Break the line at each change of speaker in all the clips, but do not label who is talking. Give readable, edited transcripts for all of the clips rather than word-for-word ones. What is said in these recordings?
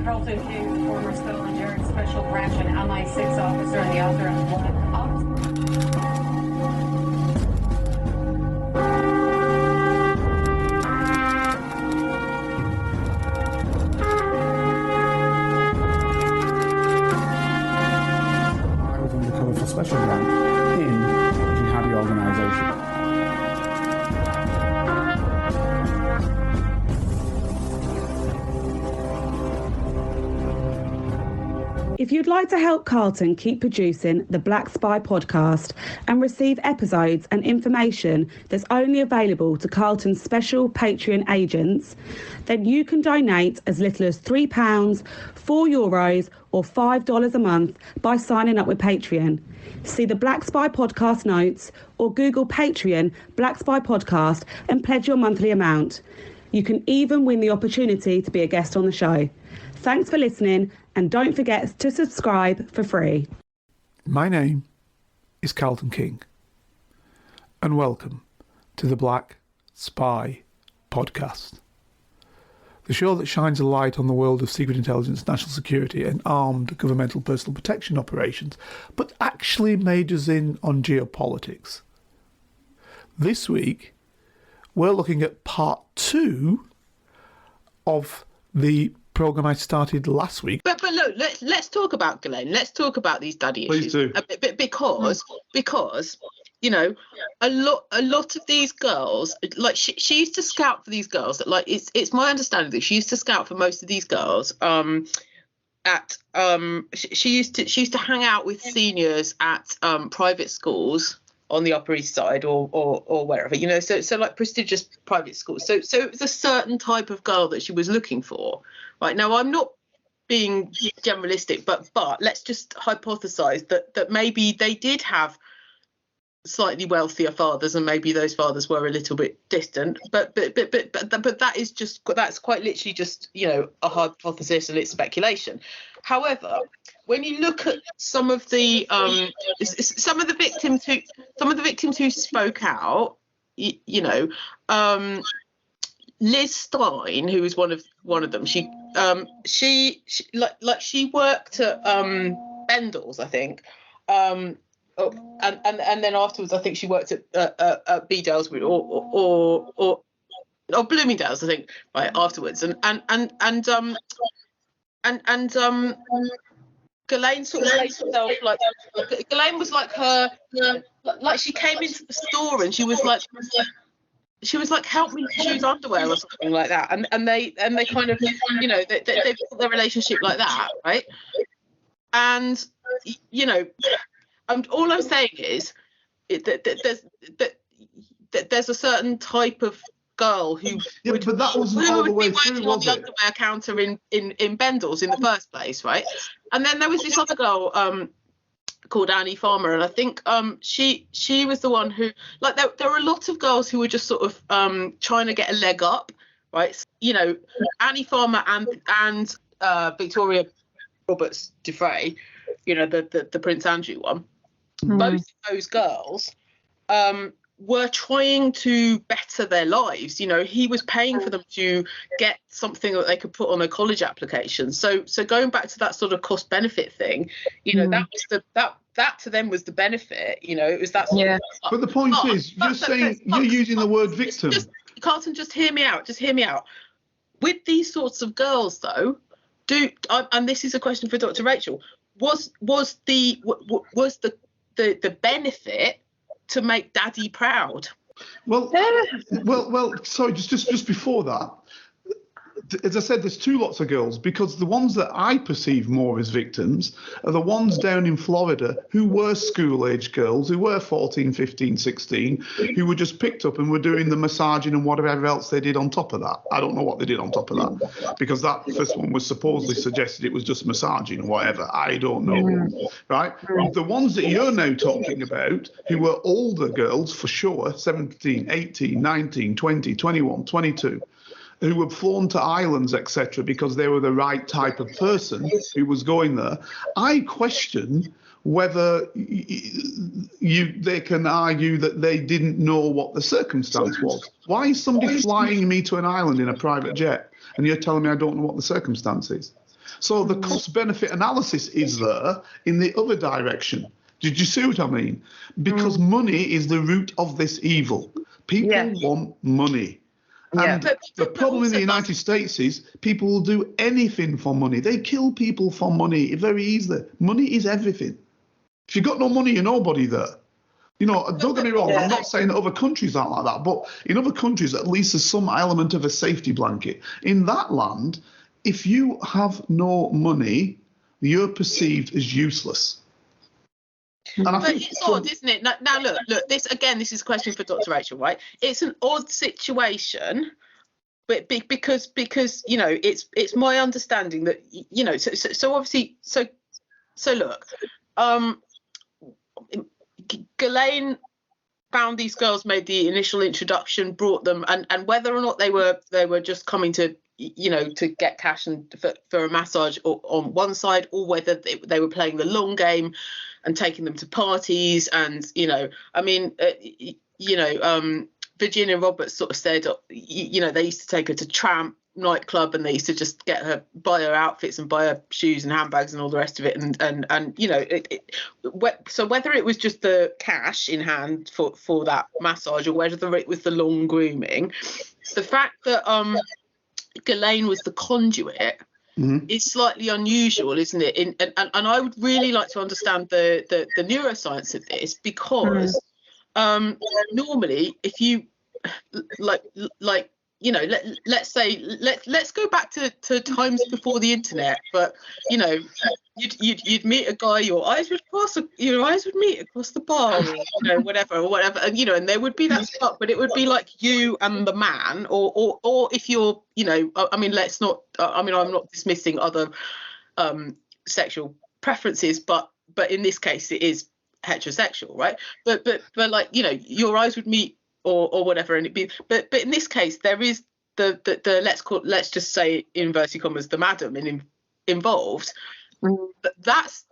Carlton King, former Scotland Yard Special Branch and MI6 officer and the author of Black Ops.
I was undercover for Special Branch in the jihadi organisation.
If you'd like to help Carlton keep producing the Black Spy podcast and receive episodes and information that's only available to Carlton's special Patreon agents, then you can donate as little as £3, €4 or $5 a month by signing up with Patreon. See the Black Spy podcast notes or Google Patreon Black Spy podcast and pledge your monthly amount. You can even win the opportunity to be a guest on the show. Thanks for listening, and don't forget to subscribe for free.
My name is Carlton King, and welcome to the Black Spy podcast, the show that shines a light on the world of secret intelligence, national security and armed governmental personal protection operations, but actually majors in on geopolitics. This week, we're looking at part 2 of the programme I started last week.
But look, let's talk about Gishlaine. Let's talk about these daddy issues.
Please do.
Because you know, a lot of these girls, like she used to scout for these girls. That like it's my understanding that she used to scout for most of these girls. She used to hang out with seniors at private schools on the Upper East Side or wherever, you know, so like prestigious private schools. So it was a certain type of girl that she was looking for. Right now, I'm not being generalistic, but let's just hypothesize that maybe they did have slightly wealthier fathers, and maybe those fathers were a little bit distant. But that's quite literally just, you know, a hypothesis and it's speculation. However, when you look at some of the victims who spoke out, you know, Liz Stein, who was one of them, she worked at Bendel's, I think, and then afterwards I think she worked at Bedales or Bloomingdale's, I think, right afterwards, and Gishlaine sort of placed herself like Gishlaine was like her, like she came into the store and she was like, help me choose underwear or something like that, and they kind of, you know, they built their relationship like that, right? And you know, all I'm saying is that there's a certain type of girl who would be working on the underwear counter in Bendel's in the first place, right? And then there was this other girl called Annie Farmer, and I think she was the one who, like, there were a lot of girls who were just sort of trying to get a leg up, right? So, you know, Annie Farmer and Victoria Roberts Defray, you know, the Prince Andrew one, both of those girls were trying to better their lives. You know, he was paying for them to get something that they could put on a college application. So going back to that sort of cost benefit thing, you know, that was that to them was the benefit. You know, it was that sort of,
but the point is, you're using the word victim.
Carlton, just hear me out. With these sorts of girls, though, and this is a question for Dr. Rachel, was the benefit to make daddy proud?
Well, sorry, just before that, as I said, there's two lots of girls, because the ones that I perceive more as victims are the ones down in Florida who were school-age girls, who were 14, 15, 16, who were just picked up and were doing the massaging and whatever else they did on top of that. I don't know what they did on top of that, because that first one was supposedly suggested it was just massaging or whatever. I don't know, right? The ones that you're now talking about, who were older girls for sure, 17, 18, 19, 20, 21, 22, who were flown to islands, etc., because they were the right type of person who was going there. I question whether they can argue that they didn't know what the circumstance was. Why is somebody flying me to an island in a private jet and you're telling me I don't know what the circumstance is? So the cost-benefit analysis is there in the other direction. Did you see what I mean? Because money is the root of this evil. People want money. And the problem in the United States is people will do anything for money. They kill people for money very easily. Money is everything. If you've got no money, you're nobody there. You know, don't get me wrong, I'm not saying that other countries aren't like that, but in other countries, at least there's some element of a safety blanket. In that land, if you have no money, you're perceived as useless. And I think
it's odd, isn't it? Now look, this is a question for Dr. Rachel, right? It's an odd situation, but because you know, it's my understanding that, you know, so obviously, so look, Gishlaine found these girls, made the initial introduction, brought them, and whether or not they were just coming to, you know, to get cash and for a massage on one side, or whether they were playing the long game and taking them to parties. And, you know, I mean, you know, Virginia Roberts sort of said, you know, they used to take her to Tramp nightclub and they used to just get her, buy her outfits and buy her shoes and handbags and all the rest of it. And you know, so whether it was just the cash in hand for that massage or whether it was the long grooming, the fact that Gishlaine was the conduit is slightly unusual, isn't it? And I would really like to understand the neuroscience of this, because normally if you like you know, let's say let's go back to times before the internet, but you know, you'd meet a guy, your eyes would meet across the bar, or, you know, whatever, and you know, and there would be that spark, but it would be like you and the man, or if you're, you know, I mean, let's not, I mean, I'm not dismissing other sexual preferences, but in this case it is heterosexual, right? But like, you know, your eyes would meet or whatever, and it'd be, but in this case there is the let's just say in inverted commas the madam involved. But that's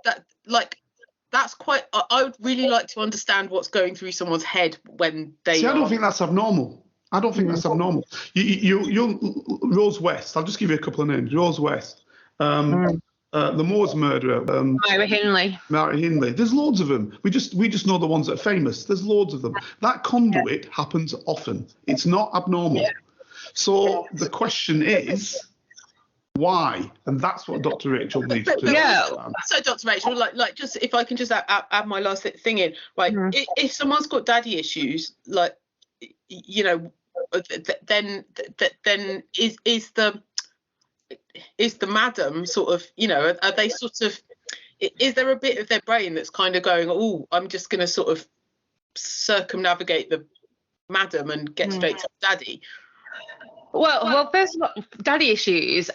quite, I would really like to understand what's going through someone's head when they
see. I don't think that's abnormal. I don't think that's abnormal. You're Rose West. I'll just give you a couple of names. Rose West, the Moors murderer,
Myra Hindley.
There's loads of them. We just know the ones that are famous. There's loads of them. That conduit happens often. It's not abnormal. So the question is, why? And that's what Dr. Rachel needs to understand.
So Dr. Rachel, like just if I can just add my last thing in, right? If someone's got daddy issues, like, you know, then is the madam sort of, you know, are they sort of, is there a bit of their brain that's kind of going, oh, I'm just going to sort of circumnavigate the madam and get straight to daddy?
Well, first of all, daddy issues,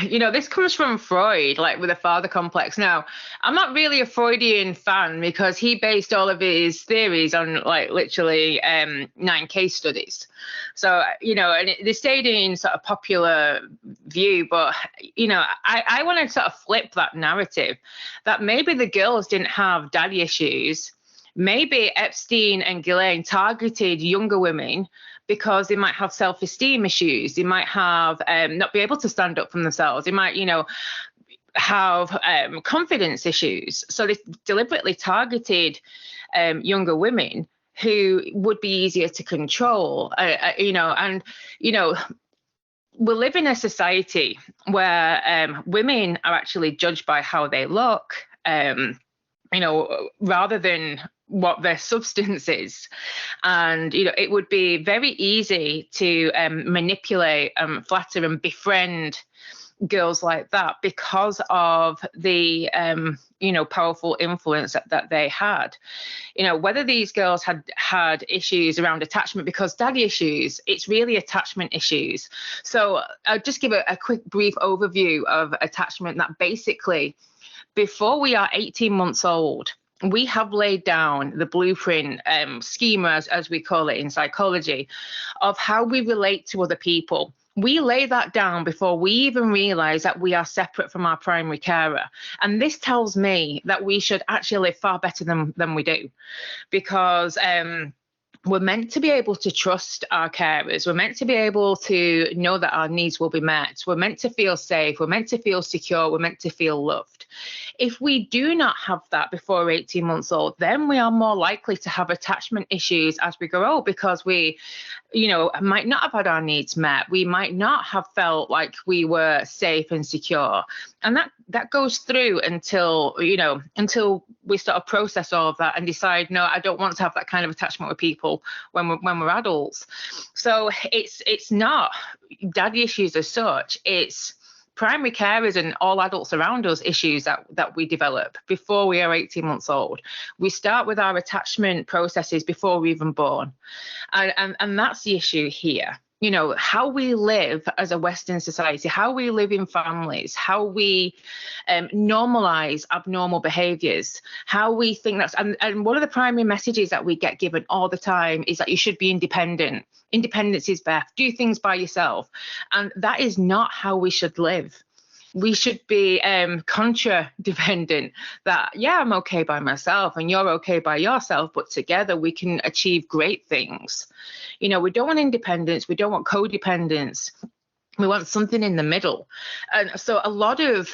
you know, this comes from Freud, like with the father complex. Now, I'm not really a Freudian fan because he based all of his theories on like literally 9 case studies. So, you know, and they stayed in sort of popular view, but, you know, I want to sort of flip that narrative that maybe the girls didn't have daddy issues. Maybe Epstein and Gishlaine targeted younger women because they might have self-esteem issues. They might have not be able to stand up for themselves. They might, you know, have confidence issues. So they deliberately targeted younger women who would be easier to control, you know, and, you know, we live in a society where women are actually judged by how they look, you know, rather than what their substance is. And, you know, it would be very easy to manipulate, flatter and befriend girls like that because of the, you know, powerful influence that they had. You know, whether these girls had issues around attachment, because daddy issues, it's really attachment issues. So I'll just give a quick brief overview of attachment, that basically before we are 18 months old, we have laid down the blueprint schema, as we call it in psychology, of how we relate to other people. We lay that down before we even realize that we are separate from our primary carer. And this tells me that we should actually live far better than we do, because we're meant to be able to trust our carers. We're meant to be able to know that our needs will be met. We're meant to feel safe. We're meant to feel secure. We're meant to feel loved. If we do not have that before 18 months old, then we are more likely to have attachment issues as we grow, because we, might not have had our needs met. We might not have felt like we were safe and secure. And that goes through until we sort of process all of that and decide, no, I don't want to have that kind of attachment with people when we're adults. So it's not daddy issues as such. It's primary carers and all adults around us issues that we develop before we are 18 months old. We start with our attachment processes before we're even born. And that's the issue here. How we live as a Western society, how we live in families, how we normalize abnormal behaviors, how we think that's, and one of the primary messages that we get given all the time is that you should be independent. Independence is best. Do things by yourself. And that is not how we should live. We should be contra-dependent, that, yeah, I'm okay by myself and you're okay by yourself, but together we can achieve great things. We don't want independence. We don't want codependence. We want something in the middle. And so a lot of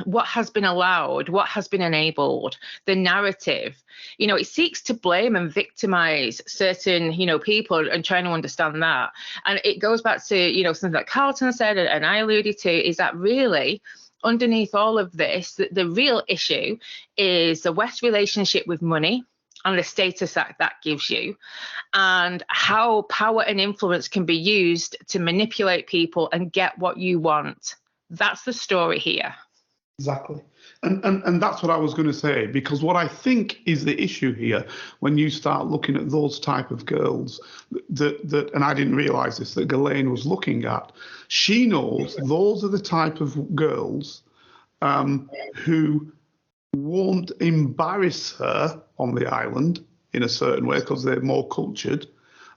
what has been allowed, what has been enabled, the narrative, it seeks to blame and victimize certain, people and trying to understand that. And it goes back to, something that Carlton said and I alluded to, is that really underneath all of this, the real issue is the West relationship with money and the status that gives you, and how power and influence can be used to manipulate people and get what you want. That's the story here.
Exactly. And that's what I was going to say, because what I think is the issue here, when you start looking at those type of girls that and I didn't realize this, that Gishlaine was looking at, she knows those are the type of girls who won't embarrass her on the island in a certain way because they're more cultured.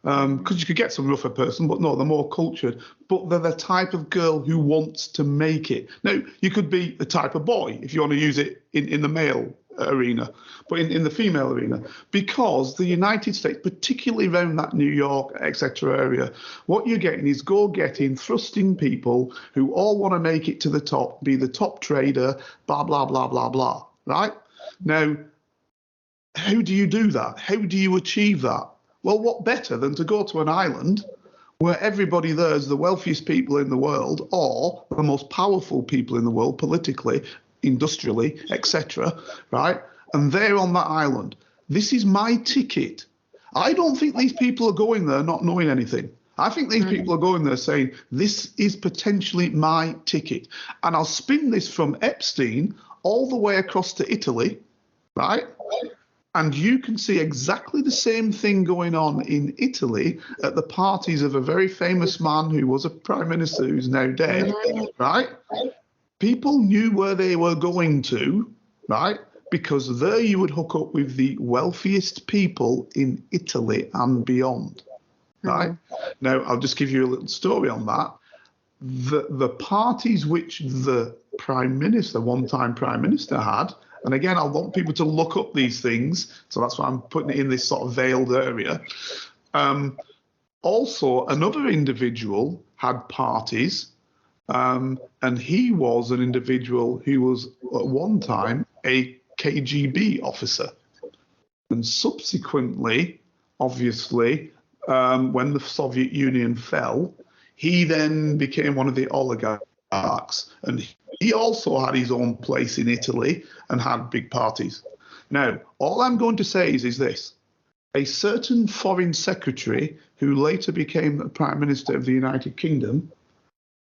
Because you could get some rougher person, but no, they're more cultured. But they're the type of girl who wants to make it. Now, you could be the type of boy, if you want to use it in the male arena, but in the female arena, because the United States, particularly around that New York, etc. area, what you're getting is go-getting, thrusting people who all want to make it to the top, be the top trader, blah, blah, blah, blah, blah, right? Now, how do you do that? How do you achieve that? Well, what better than to go to an island where everybody there is the wealthiest people in the world or the most powerful people in the world politically, industrially, etc., right? And they're on that island. This is my ticket. I don't think these people are going there not knowing anything. I think these people are going there saying, this is potentially my ticket. And I'll spin this from Epstein all the way across to Italy, right? And you can see exactly the same thing going on in Italy at the parties of a very famous man who was a prime minister who's now dead, right? People knew where they were going to, right? Because there you would hook up with the wealthiest people in Italy and beyond, right? Now, I'll just give you a little story on that. The parties which the prime minister, one-time prime minister, had, and again, I want people to look up these things, so that's why I'm putting it in this sort of veiled area. Also, another individual had parties, and he was an individual who was at one time a KGB officer. And subsequently, obviously, when the Soviet Union fell, he then became one of the oligarchs, and he also had his own place in Italy and had big parties. Now, all I'm going to say is this. A certain foreign secretary who later became the Prime Minister of the United Kingdom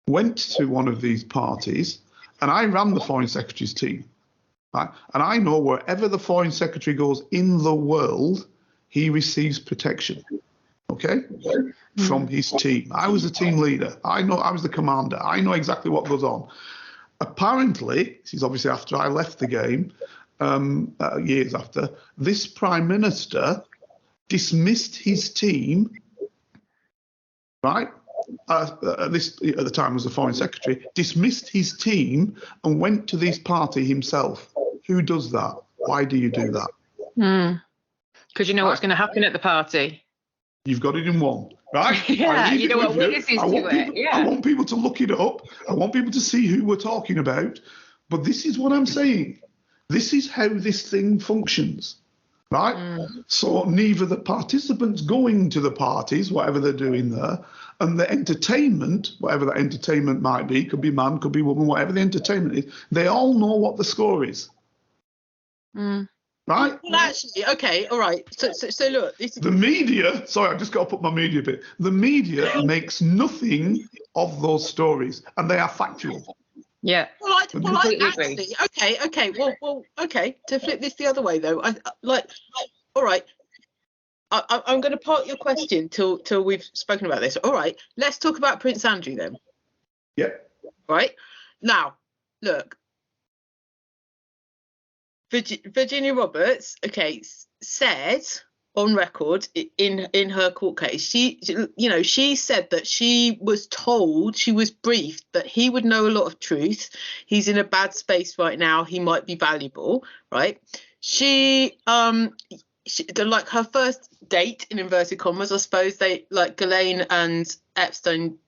went to one of these parties, and I ran the foreign secretary's team. Right? And I know wherever the foreign secretary goes in the world, he receives protection. Okay, from his team. I was the team leader. I was the commander. I know exactly what goes on. Apparently, this is obviously after I left the game, years after, this prime minister dismissed his team, right? This at the time was the foreign secretary, dismissed his team and went to this party himself. Who does that? Why do you do that?
Because you know what's going to happen at the party.
You've got it in one, right?
Yeah,
I leave
you
it
know what
with you.
witnesses
I want
to it.
people,
Yeah.
I want people to look it up. I want people to see who we're talking about. But this is what I'm saying. This is how this thing functions, right? So neither the participants going to the parties, whatever they're doing there, and the entertainment, whatever that entertainment might be, could be man, could be woman, whatever the entertainment is, they all know what the score is. Right?
Well, actually, okay, all right. So look, this is
The media, sorry, I just got to put my media bit. The media makes nothing of those stories, and they are factual.
Yeah.
well,
completely
actually, okay. Well, okay. To flip this the other way, though, all right. I'm going to park your question till we've spoken about this. All right, let's talk about Prince Andrew then.
Yeah.
Right now, look. Virginia Roberts, okay, said on record in her court case, she said that she was told, she was briefed that he would know a lot of truth. He's in a bad space right now. He might be valuable, right? She like her first date in inverted commas, I suppose, Gishlaine and Epstein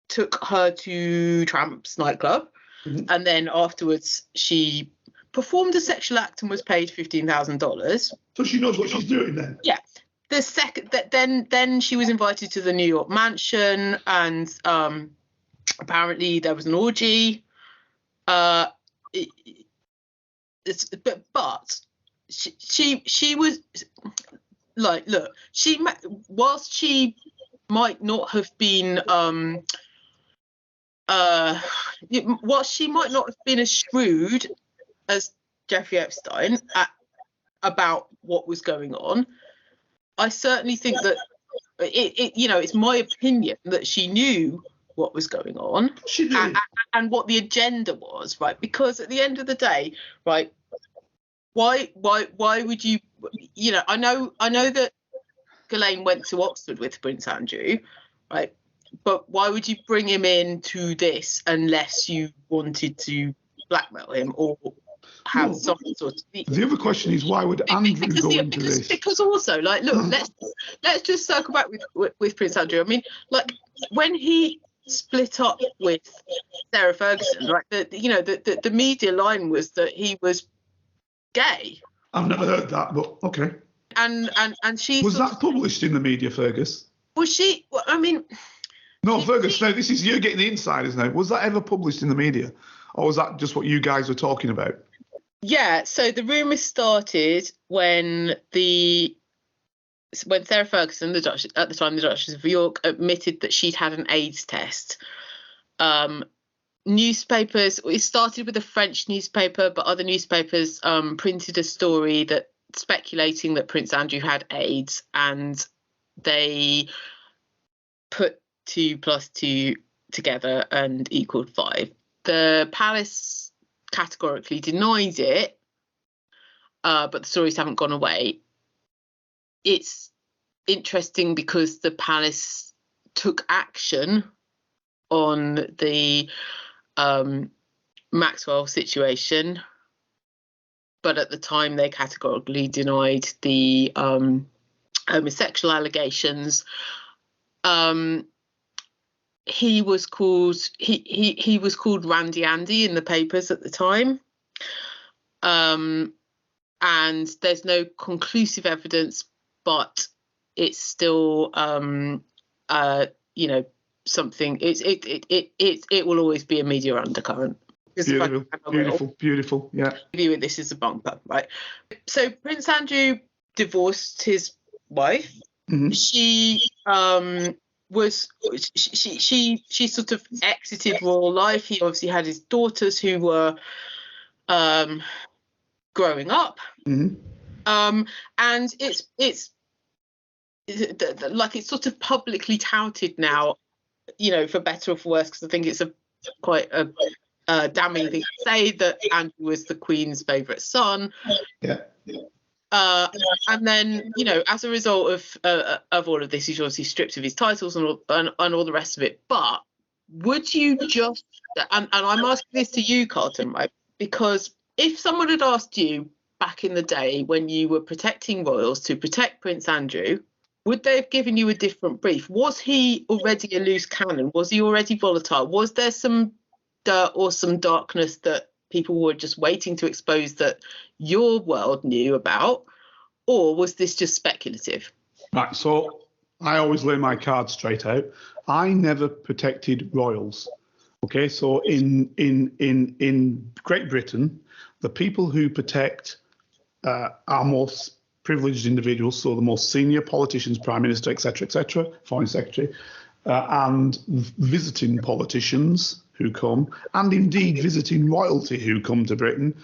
took her to Tramp's nightclub, and then afterwards she performed a sexual act and was paid $15,000.
So she knows what she's doing then.
Yeah. The second that then she was invited to the New York mansion, and apparently there was an orgy. But she was like, look, whilst she might not have been whilst she might not have been as shrewd as Jeffrey Epstein about what was going on, I certainly think that it's my opinion that she knew what was going on.
She did.
And what the agenda was, right? Because at the end of the day, right, why would you, I know that Gishlaine went to Oxford with Prince Andrew, right? But why would you bring him into this unless you wanted to blackmail him or have some sort of...
The other question is, why would Andrew go into this?
Because also, like, look, let's just circle back with Prince Andrew. I mean, like, when he split up with Sarah Ferguson, right? The media line was that he was gay.
I've never heard that, but okay.
And she
was that published in the media, Fergus?
Was she? Well, I mean,
no, Fergus. No, this is you're getting the insiders now. Was that ever published in the media, or was that just what you guys were talking about?
Yeah. So the rumours started when Sarah Ferguson, the Duchess, at the time the Duchess of York, admitted that she'd had an AIDS test. Newspapers, it started with a French newspaper, but other newspapers printed a story that speculating that Prince Andrew had AIDS, and they put 2 + 2 together and equaled 5. The palace categorically denied it, but the stories haven't gone away. It's interesting because the palace took action on the Maxwell situation, but at the time they categorically denied the homosexual allegations. He was called Randy Andy in the papers at the time, and there's no conclusive evidence, but it's still something. It will always be a media undercurrent.
Beautiful. Yeah.
View this is a bunker, right? So Prince Andrew divorced his wife.
Mm-hmm.
She she sort of exited royal life. He obviously had his daughters who were growing up.
Mm-hmm.
And it's like it's sort of publicly touted now, for better or for worse, because I think it's quite a damning thing to say that Andrew was the Queen's favourite son.
Yeah.
And then, as a result of all of this, he's obviously stripped of his titles and all the rest of it. But would you just, and I'm asking this to you, Carlton, right? Because if someone had asked you back in the day when you were protecting royals to protect Prince Andrew, would they have given you a different brief? Was he already a loose cannon? Was he already volatile? Was there some dirt or some darkness that people were just waiting to expose that your world knew about? Or was this just speculative?
Right, so I always lay my cards straight out. I never protected royals. Okay, so in Great Britain, the people who protect our most privileged individuals, so the most senior politicians, prime minister, etc., foreign secretary, and visiting politicians who come, and indeed visiting royalty who come to Britain,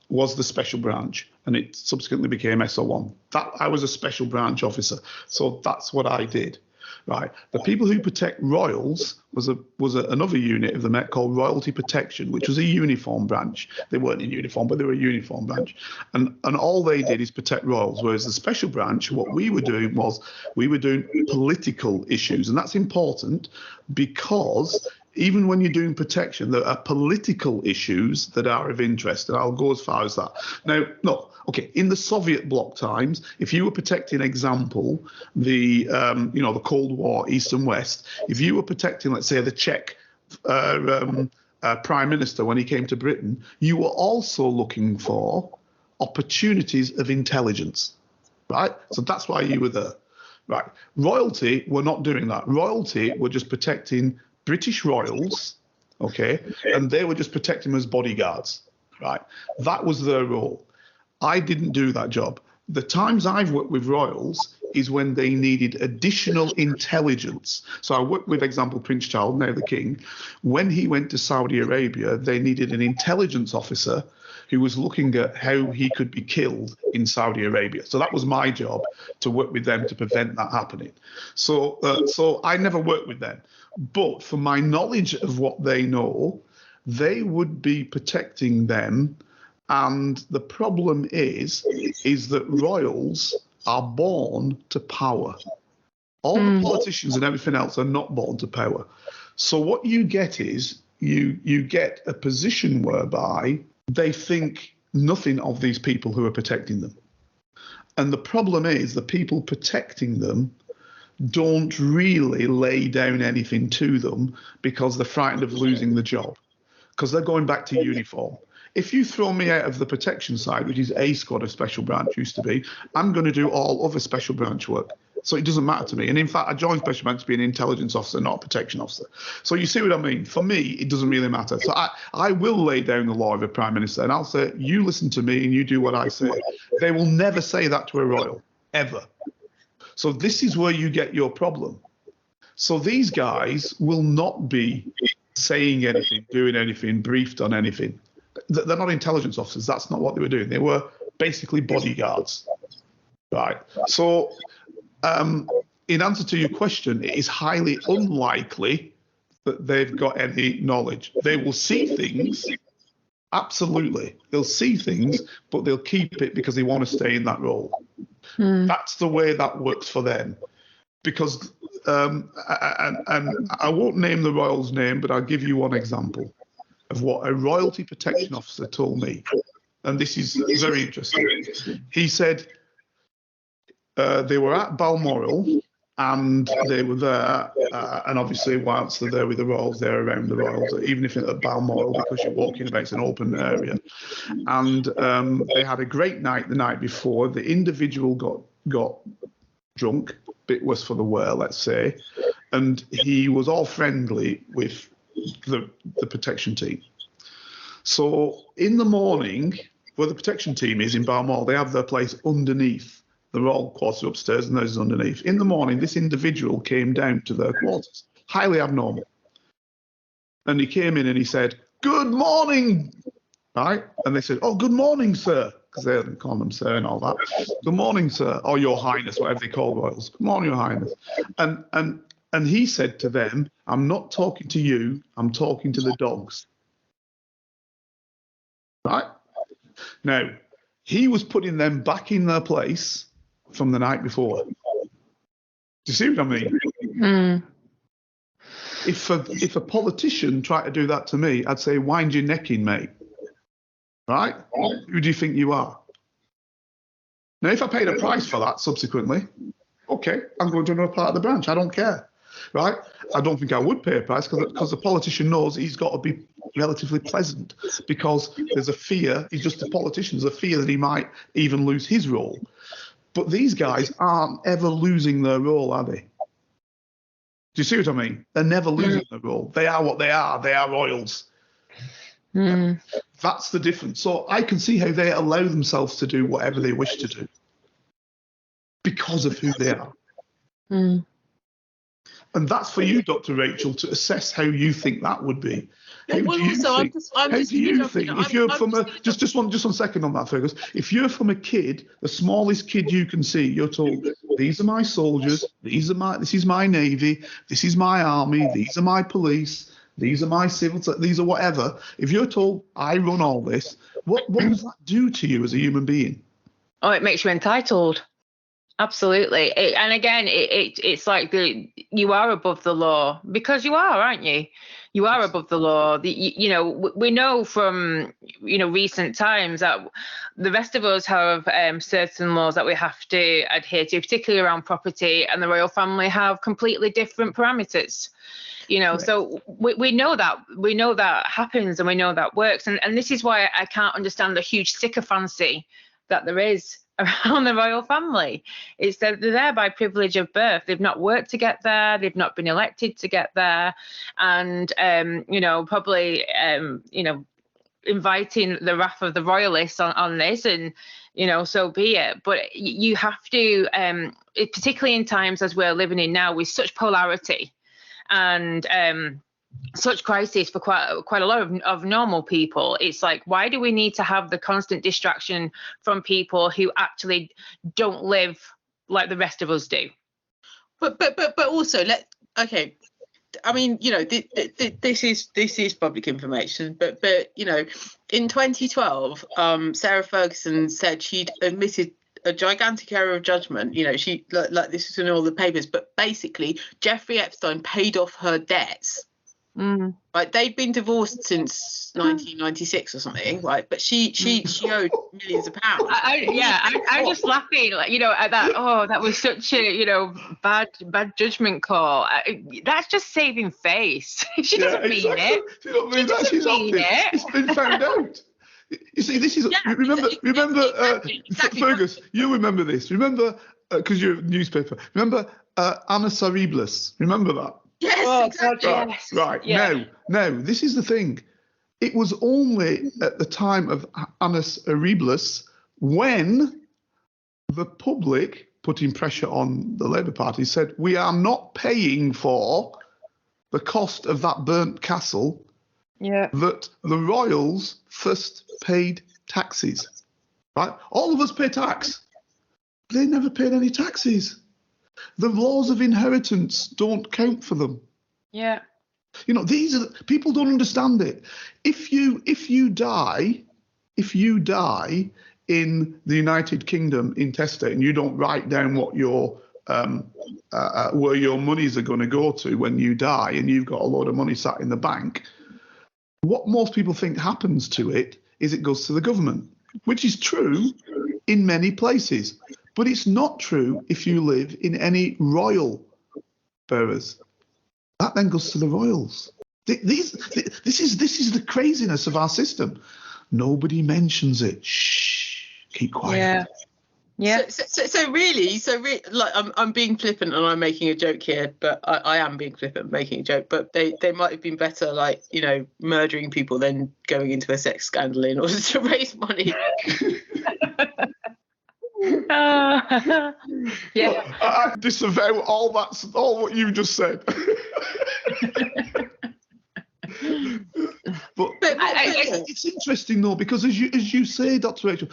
was the special branch, and it subsequently became SO1. That I was a special branch officer, so that's what I did. Right, the people who protect royals was another unit of the Met called Royalty Protection, which was a uniform branch. They weren't in uniform, but they were a uniform branch, and all they did is protect royals. Whereas the special branch, what we were doing was we were doing political issues, and that's important because even when you're doing protection, there are political issues that are of interest, and I'll go as far as that. Now, no, okay, in the Soviet bloc times, if you were protecting, example, the the Cold War, East and West, if you were protecting, let's say, the Czech prime minister when he came to Britain, you were also looking for opportunities of intelligence, right? So that's why you were there, right? Royalty were not doing that. Royalty were just protecting British royals, okay, and they were just protecting them as bodyguards, right? That was their role. I didn't do that job. The times I've worked with royals is when they needed additional intelligence. So I worked with, example, Prince Charles, now the King. When he went to Saudi Arabia, they needed an intelligence officer who was looking at how he could be killed in Saudi Arabia. So that was my job, to work with them to prevent that happening. So I never worked with them. But from my knowledge of what they know, they would be protecting them. And the problem is that royals are born to power. All the politicians and everything else are not born to power. So what you get is you get a position whereby they think nothing of these people who are protecting them. And the problem is the people protecting them don't really lay down anything to them because they're frightened of losing the job, because they're going back to uniform. If you throw me out of the protection side, which is A squad of special branch used to be, I'm going to do all other special branch work. So it doesn't matter to me. And in fact, I joined special branch to be an intelligence officer, not a protection officer. So you see what I mean? For me, it doesn't really matter. So I will lay down the law of a prime minister, and I'll say, you listen to me and you do what I say. They will never say that to a royal, ever. So this is where you get your problem. So these guys will not be saying anything, doing anything, briefed on anything. They're not intelligence officers. That's not what they were doing. They were basically bodyguards, right? So in answer to your question, it is highly unlikely that they've got any knowledge. They will see things, absolutely. They'll see things, but they'll keep it because they want to stay in that role. That's the way that works for them. Because, and I won't name the royal's name, but I'll give you one example of what a royalty protection officer told me. And this is very interesting. He said they were at Balmoral and they were there, and obviously whilst they're there with the royals, they're around the royals, even if at Balmoral, because you're walking about, it's an open area. And they had a great night the night before. The individual got drunk, bit worse for the wear, let's say, and he was all friendly with the protection team. So in the morning, where the protection team is in Balmoral, they have their place underneath. They're all quarters upstairs and those underneath. In the morning, this individual came down to their quarters, highly abnormal. And he came in and he said, "Good morning," right? And they said, "Oh, good morning, sir," because they call them sir and all that. "Good morning, sir," or "Your Highness," whatever they call royals. "Good morning, Your Highness." And he said to them, "I'm not talking to you, I'm talking to the dogs." Right? Now, he was putting them back in their place from the night before. Do you see what I mean? If a politician tried to do that to me, I'd say, "Wind your neck in, mate." Right? Who do you think you are? Now, if I paid a price for that subsequently, okay, I'm going to another part of the branch. I don't care, right? I don't think I would pay a price because the politician knows he's got to be relatively pleasant because there's a fear. He's just a politician. There's a fear that he might even lose his role. But these guys aren't ever losing their role, are they? Do you see what I mean? They're never losing their role. They are what they are. They are royals. That's the difference. So I can see how they allow themselves to do whatever they wish to do because of who they are. And that's for you, Dr. Rachel, to assess how you think that would be. How do you think? If you're from a just one second on that, Fergus. If you're from a kid, the smallest kid you can see, you're told, these are my soldiers, this is my navy, this is my army, these are my police, these are my civil, these are whatever. If you're told, I run all this, what does that do to you as a human being?
Oh, it makes you entitled. Absolutely. And again, it's like you are above the law because you are, aren't you? You are above the law. We know from, recent times that the rest of us have certain laws that we have to adhere to, particularly around property, and the royal family have completely different parameters. So we know that happens and we know that works. And this is why I can't understand the huge sycophancy that there is around the royal family. It's that they're there by privilege of birth. They've not worked to get there. They've not been elected to get there. And, probably, inviting the wrath of the royalists on this, and, so be it. But you have to, particularly in times as we're living in now with such polarity and such crisis for quite a lot of normal people, it's like, why do we need to have the constant distraction from people who actually don't live like the rest of us do?
But also I mean, this is public information, but in 2012, Sarah Ferguson said she'd admitted a gigantic error of judgment. She like this was in all the papers, but basically Jeffrey Epstein paid off her debts. Like, they'd been divorced since 1996 or something, right? But she owed millions of pounds. I'm just laughing, at that. Oh, that was such a bad judgment call. That's just saving face. She doesn't mean it.
She don't mean that. She's off it. It's been found out. You see, this is remember exactly. Fergus, you remember this? Remember, because you're a newspaper. Remember Anna Sariblis? Remember that?
Yes, exactly.
Right. Yeah. Now, this is the thing. It was only at the time of Annus Horribilis when the public, putting pressure on the Labour Party, said, we are not paying for the cost of that burnt castle, that the royals first paid taxes. Right? All of us pay tax. They never paid any taxes. The laws of inheritance don't count for them.
Yeah.
These are people don't understand it. If you die in the United Kingdom intestate and you don't write down what your where your monies are going to go to when you die, and you've got a load of money sat in the bank, what most people think happens to it is it goes to the government, which is true in many places. But it's not true if you live in any royal boroughs. That then goes to the royals. This is the craziness of our system. Nobody mentions it. Shh, keep quiet.
Yeah.
So really, like, I'm being flippant and I'm making a joke here, but I am being flippant and making a joke. But they might have been better, like, murdering people than going into a sex scandal in order to raise money.
I disavow all what you just said. but it's interesting though, because as you say, Dr. Rachel,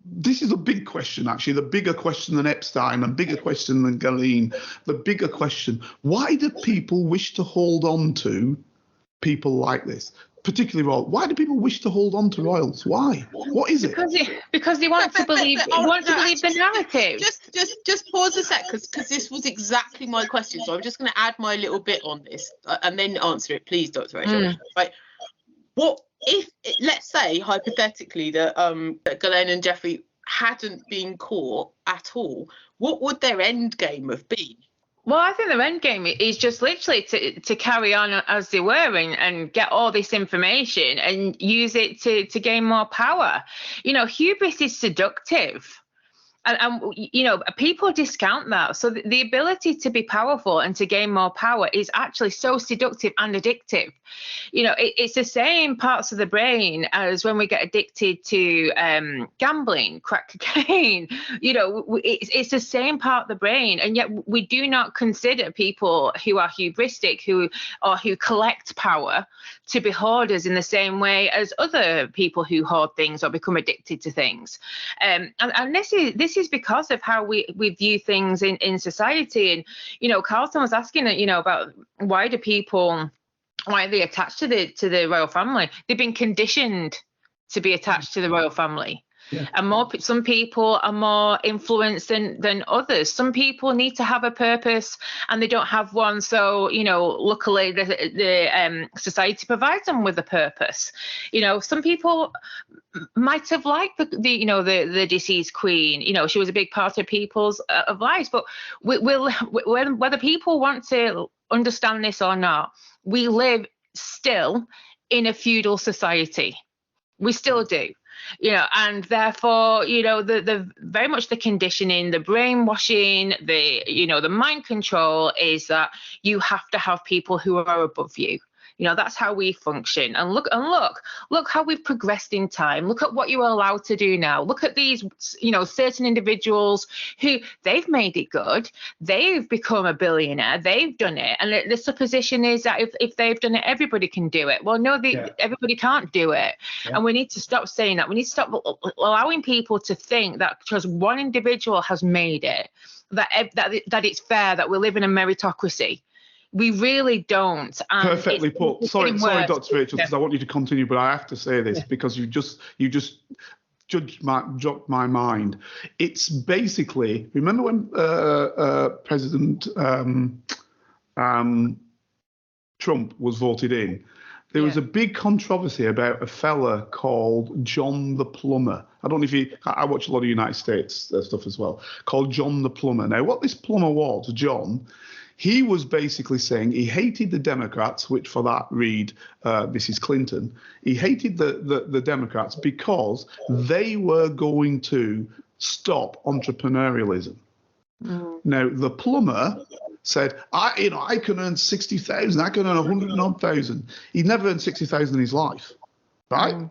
this is a big question, actually, the bigger question than Epstein, a bigger question than Ghislaine, the bigger question: why do people wish to hold on to people like this? Particularly royal. Why do people wish to hold on to royals? Why? What is it?
Because they want to believe. They want to believe the narrative.
Just pause a sec, because this was exactly my question. So I'm just going to add my little bit on this and then answer it, please, Dr. Rachel. Right. What if, let's say hypothetically, that Ghislaine and Jeffrey hadn't been caught at all, what would their end game have been?
Well, I think the end game is just literally to carry on as they were and get all this information and use it to gain more power. Hubris is seductive. And people discount that. So the ability to be powerful and to gain more power is actually so seductive and addictive. It's the same parts of the brain as when we get addicted to gambling, crack cocaine. It's the same part of the brain. And yet we do not consider people who are hubristic, who collect power, to be hoarders in the same way as other people who hoard things or become addicted to things. And this is because of how we view things in society. And Carlton was asking about why are they attached to the royal family? They've been conditioned to be attached to the royal family. Yeah. And some people are more influenced than others. Some people need to have a purpose and they don't have one. So, luckily the society provides them with a purpose. Some people might have liked the deceased queen. She was a big part of people's of lives. But whether people want to understand this or not, we live still in a feudal society. We still do. And therefore, the very much the conditioning, the brainwashing, the mind control is that you have to have people who are above you. That's how we function. And look how we've progressed in time. Look at what you are allowed to do now. Look at these, certain individuals who they've made it good. They've become a billionaire. They've done it. And the supposition is that if they've done it, everybody can do it. Well, no, everybody can't do it. Yeah. And we need to stop saying that. We need to stop allowing people to think that because one individual has made it, that it's fair, that we live in a meritocracy. We really don't.
Perfectly put. Sorry, Dr. Rachel, because I want you to continue, but I have to say this because you just jogged my mind. It's basically, remember when President Trump was voted in? There was a big controversy about a fella called John the Plumber. I don't know if I watch a lot of United States stuff as well, called John the Plumber. Now, what this plumber was, John, he was basically saying he hated the Democrats, which for that read Mrs. Clinton. He hated the Democrats because they were going to stop entrepreneurialism. Mm. Now, the plumber said, I can earn 60,000, I can earn 100,000. He never earned 60,000 in his life, right? Mm.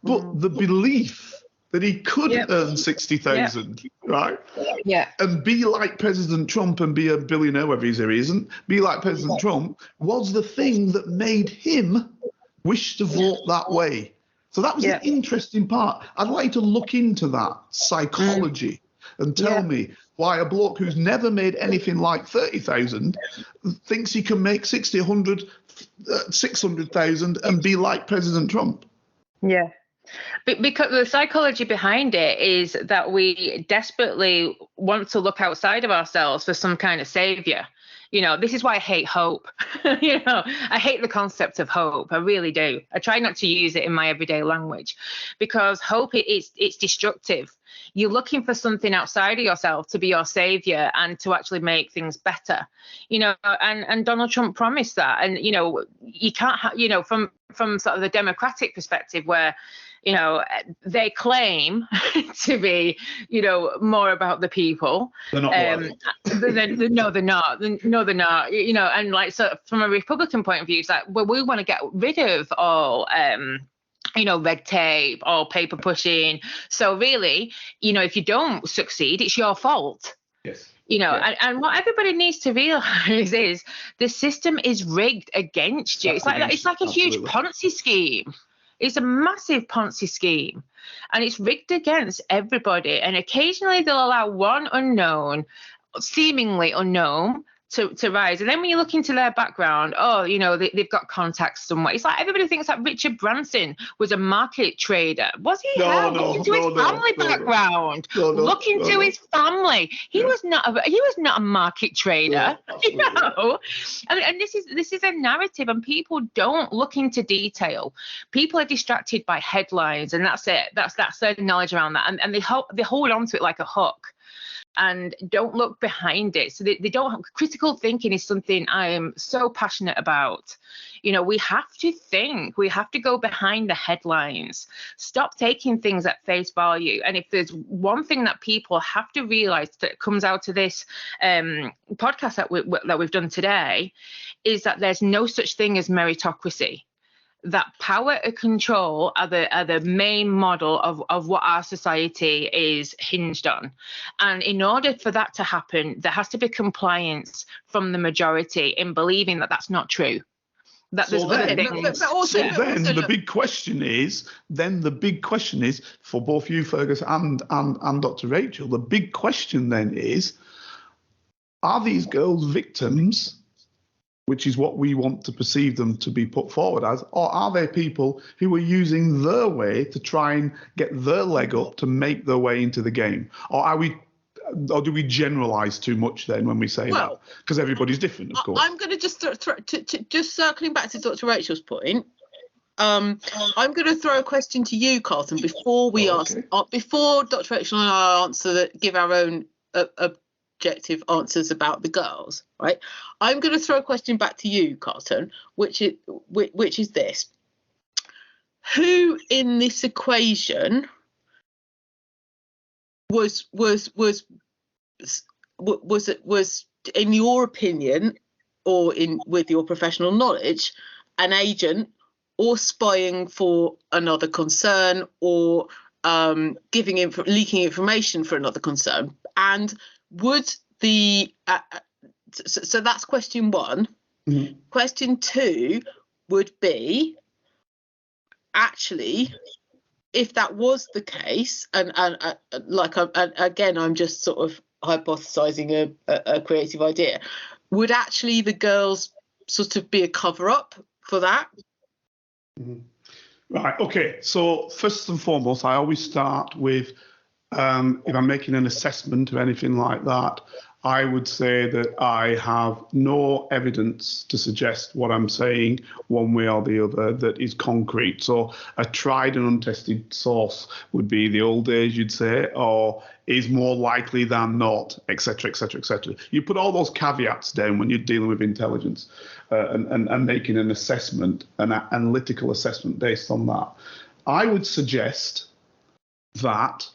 But the belief that he could earn 60,000, right? Yeah. And be like President Trump and be a billionaire, whether he's or he isn't, be like President Trump, was the thing that made him wish to vote that way. So that was the interesting part. I'd like to look into that psychology and tell me why a bloke who's never made anything like 30,000 thinks he can make 60, 100, 600,000 and be like President Trump. Yeah.
Because the psychology behind it is that we desperately want to look outside of ourselves for some kind of savior. This is why I hate hope. I hate the concept of hope. I really do. I try not to use it in my everyday language because hope it's destructive. You're looking for something outside of yourself to be your savior and to actually make things better. And Donald Trump promised that. And you can't from sort of the Democratic perspective where they claim to be, more about the people.
They're not.
No, they're not. No, they're not. And like, so from a Republican point of view, it's like, well, we want to get rid of all, red tape, all paper pushing. So really, if you don't succeed, it's your fault.
Yes.
And what everybody needs to realize is the system is rigged against you. It's like a huge Ponzi scheme. It's a massive Ponzi scheme and it's rigged against everybody. And occasionally they'll allow one seemingly unknown to rise. And then when you look into their background, they've got contacts somewhere. It's like everybody thinks that Richard Branson was a market trader. Was he? Look into his family background. Look into his family. He was not a market trader. And this is a narrative, and people don't look into detail. People are distracted by headlines, and that's it. That's their knowledge around that, and they hold on to it like a hook, and don't look behind it. So they don't. Critical thinking is something I am so passionate about. We have to think. We have to go behind the headlines. Stop taking things at face value. And if there's one thing that people have to realize that comes out of this podcast that we've done today, is that there's no such thing as meritocracy. That power and control are the main model of what our society is hinged on. And in order for that to happen, there has to be compliance from the majority in believing that that's not true.
The big question is for both you, Fergus, and Dr. Rachel, the big question then is, are these girls victims, which is what we want to perceive them to be put forward as, or are they people who are using their way to try and get their leg up to make their way into the game? Or do we generalize too much then when we say that? Because everybody's different, of course.
I'm going to just just circling back to Dr. Rachel's point. I'm going to throw a question to you, Carlton, before we before Dr. Rachel and I give our own objective answers about the girls, right? I'm going to throw a question back to you, Carlton, which is this: who in this equation was in your opinion, or with your professional knowledge, an agent or spying for another concern, or leaking information for another concern? And would so that's question one.
Mm-hmm.
Question two would be, actually, if that was the case, and again, I'm just sort of hypothesizing a creative idea, would actually the girls sort of be a cover-up for that?
Mm-hmm. Right. Okay. So first and foremost, I always start with, if I'm making an assessment of anything like that, I would say that I have no evidence to suggest what I'm saying one way or the other that is concrete. So a tried and untested source would be the old days, you'd say, or is more likely than not, etc., etc., etc. You put all those caveats down when you're dealing with intelligence and making an assessment, an analytical assessment based on that. I would suggest that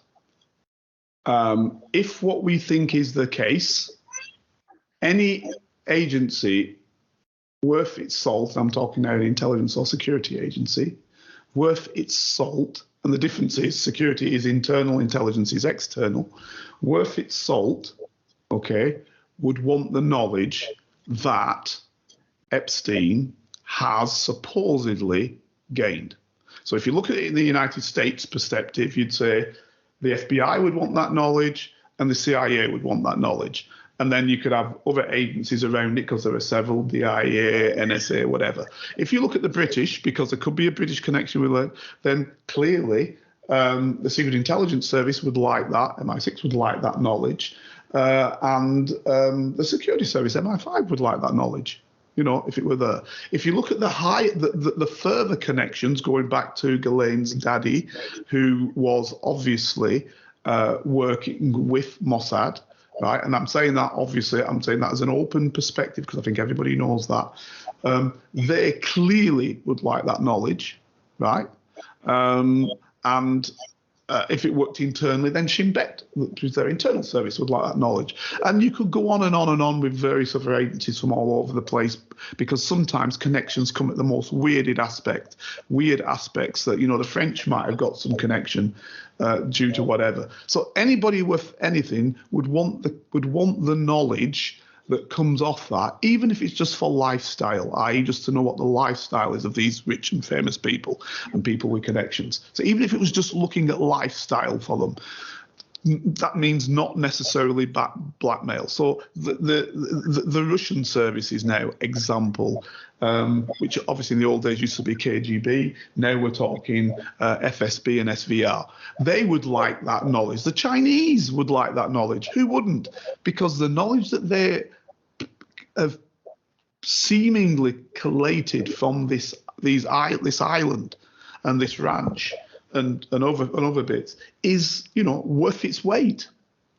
if what we think is the case, any agency worth its salt, I'm talking now an intelligence or security agency, worth its salt, and the difference is security is internal, intelligence is external, worth its salt, okay, would want the knowledge that Epstein has supposedly gained. So if you look at it in the United States perspective, you'd say the FBI would want that knowledge and the CIA would want that knowledge. And then you could have other agencies around it, because there are several, DIA, NSA, whatever. If you look at the British, because there could be a British connection with it, then clearly the Secret Intelligence Service would like that, MI6 would like that knowledge, and the Security Service, MI5, would like that knowledge. You know, if it were there. If you look at the further connections, going back to Ghislaine's daddy, who was obviously working with Mossad, right? And I'm saying that, obviously, I'm saying that as an open perspective, because I think everybody knows that. They clearly would like that knowledge, right? And if it worked internally, then Shin Bet, which is their internal service, would like that knowledge. And you could go on and on and on with various other agencies from all over the place, because sometimes connections come at the most weird aspects that, you know, the French might have got some connection due to whatever. So anybody worth anything would want the knowledge that comes off that, even if it's just for lifestyle, i.e. just to know what the lifestyle is of these rich and famous people and people with connections. So even if it was just looking at lifestyle for them, that means not necessarily blackmail. So the Russian services now, example, which obviously in the old days used to be KGB, now we're talking FSB and SVR. They would like that knowledge. The Chinese would like that knowledge. Who wouldn't? Because the knowledge that they have seemingly collated from this island and this ranch and other bits is, worth its weight.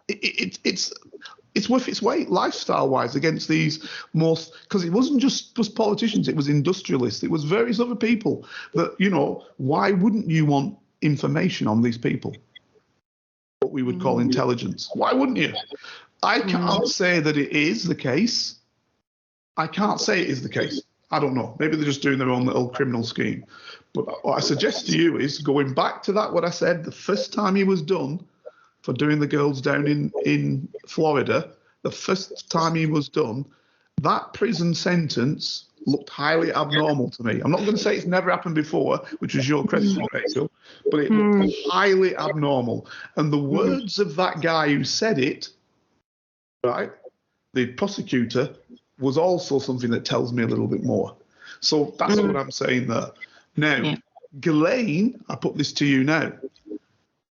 It's worth its weight lifestyle-wise against these most, because it wasn't just politicians, it was industrialists, it was various other people that, why wouldn't you want information on these people? What we would call intelligence. Why wouldn't you? I can't say that it is the case. I can't say it is the case. I don't know. Maybe they're just doing their own little criminal scheme. But what I suggest to you is going back to that, what I said, the first time he was done for doing the girls down in Florida, the first time he was done, that prison sentence looked highly abnormal to me. I'm not going to say it's never happened before, which was your question, Rachel, but it looked highly abnormal. And the words of that guy who said it, right, the prosecutor, was also something that tells me a little bit more. So that's what I'm saying there. Now, Ghislaine, I put this to you now.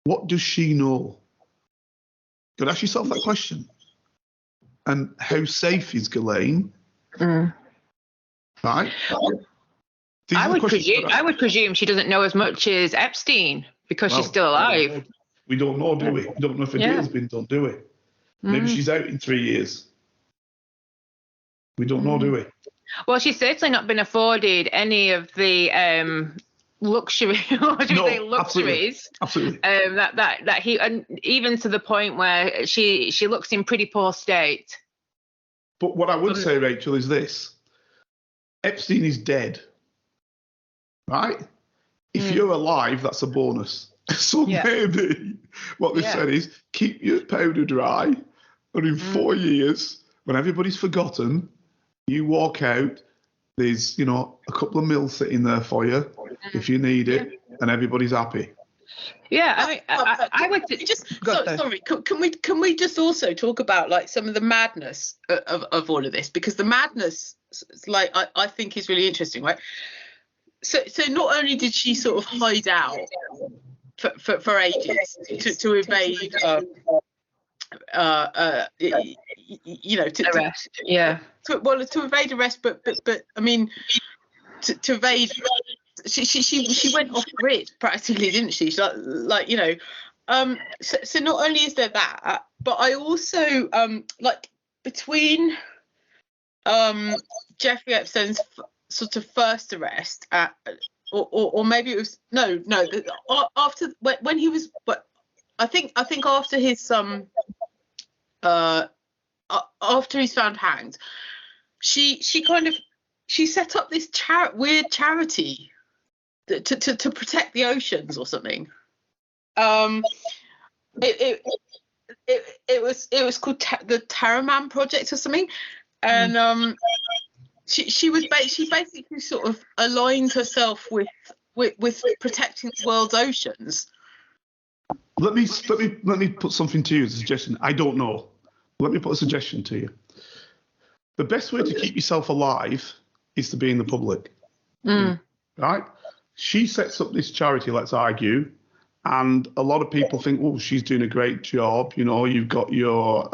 What does she know? You could ask yourself that question. And how safe is Ghislaine? Right?
I would presume she doesn't know as much as Epstein because she's still alive.
We don't know, do we? We don't know if a deal's been done, do we? Maybe she's out in 3 years. We don't know, do we?
Well, she's certainly not been afforded any of the luxuries.
Absolutely.
That he, and even to the point where she looks in pretty poor state.
But what I would say, Rachel, is this: Epstein is dead, right? If you're alive, that's a bonus. So maybe what they've said is keep your powder dry, and in 4 years, when everybody's forgotten, you walk out, there's, a couple of mil sitting there for you if you need it, and everybody's happy.
Yeah, I would
just sorry. Can we just also talk about like some of the madness of all of this, because the madness, like I think, is really interesting, right? So not only did she sort of hide out for ages to evade
arrest.
To evade arrest, but I mean, to evade, she went off grid practically, didn't she? So not only is there that, but I also between Jeffrey Epstein's sort of first arrest or maybe it was after when he was, but I think after his after he's found hanged, she set up this weird charity to protect the oceans or something. It was called the Taraman Project or something, and she basically sort of aligned herself with protecting the world's oceans.
Let me put something to you as a suggestion. I don't know. Let me put a suggestion to you. The best way to keep yourself alive is to be in the public. Right? She sets up this charity, let's argue, and a lot of people think, oh, she's doing a great job. You've got your,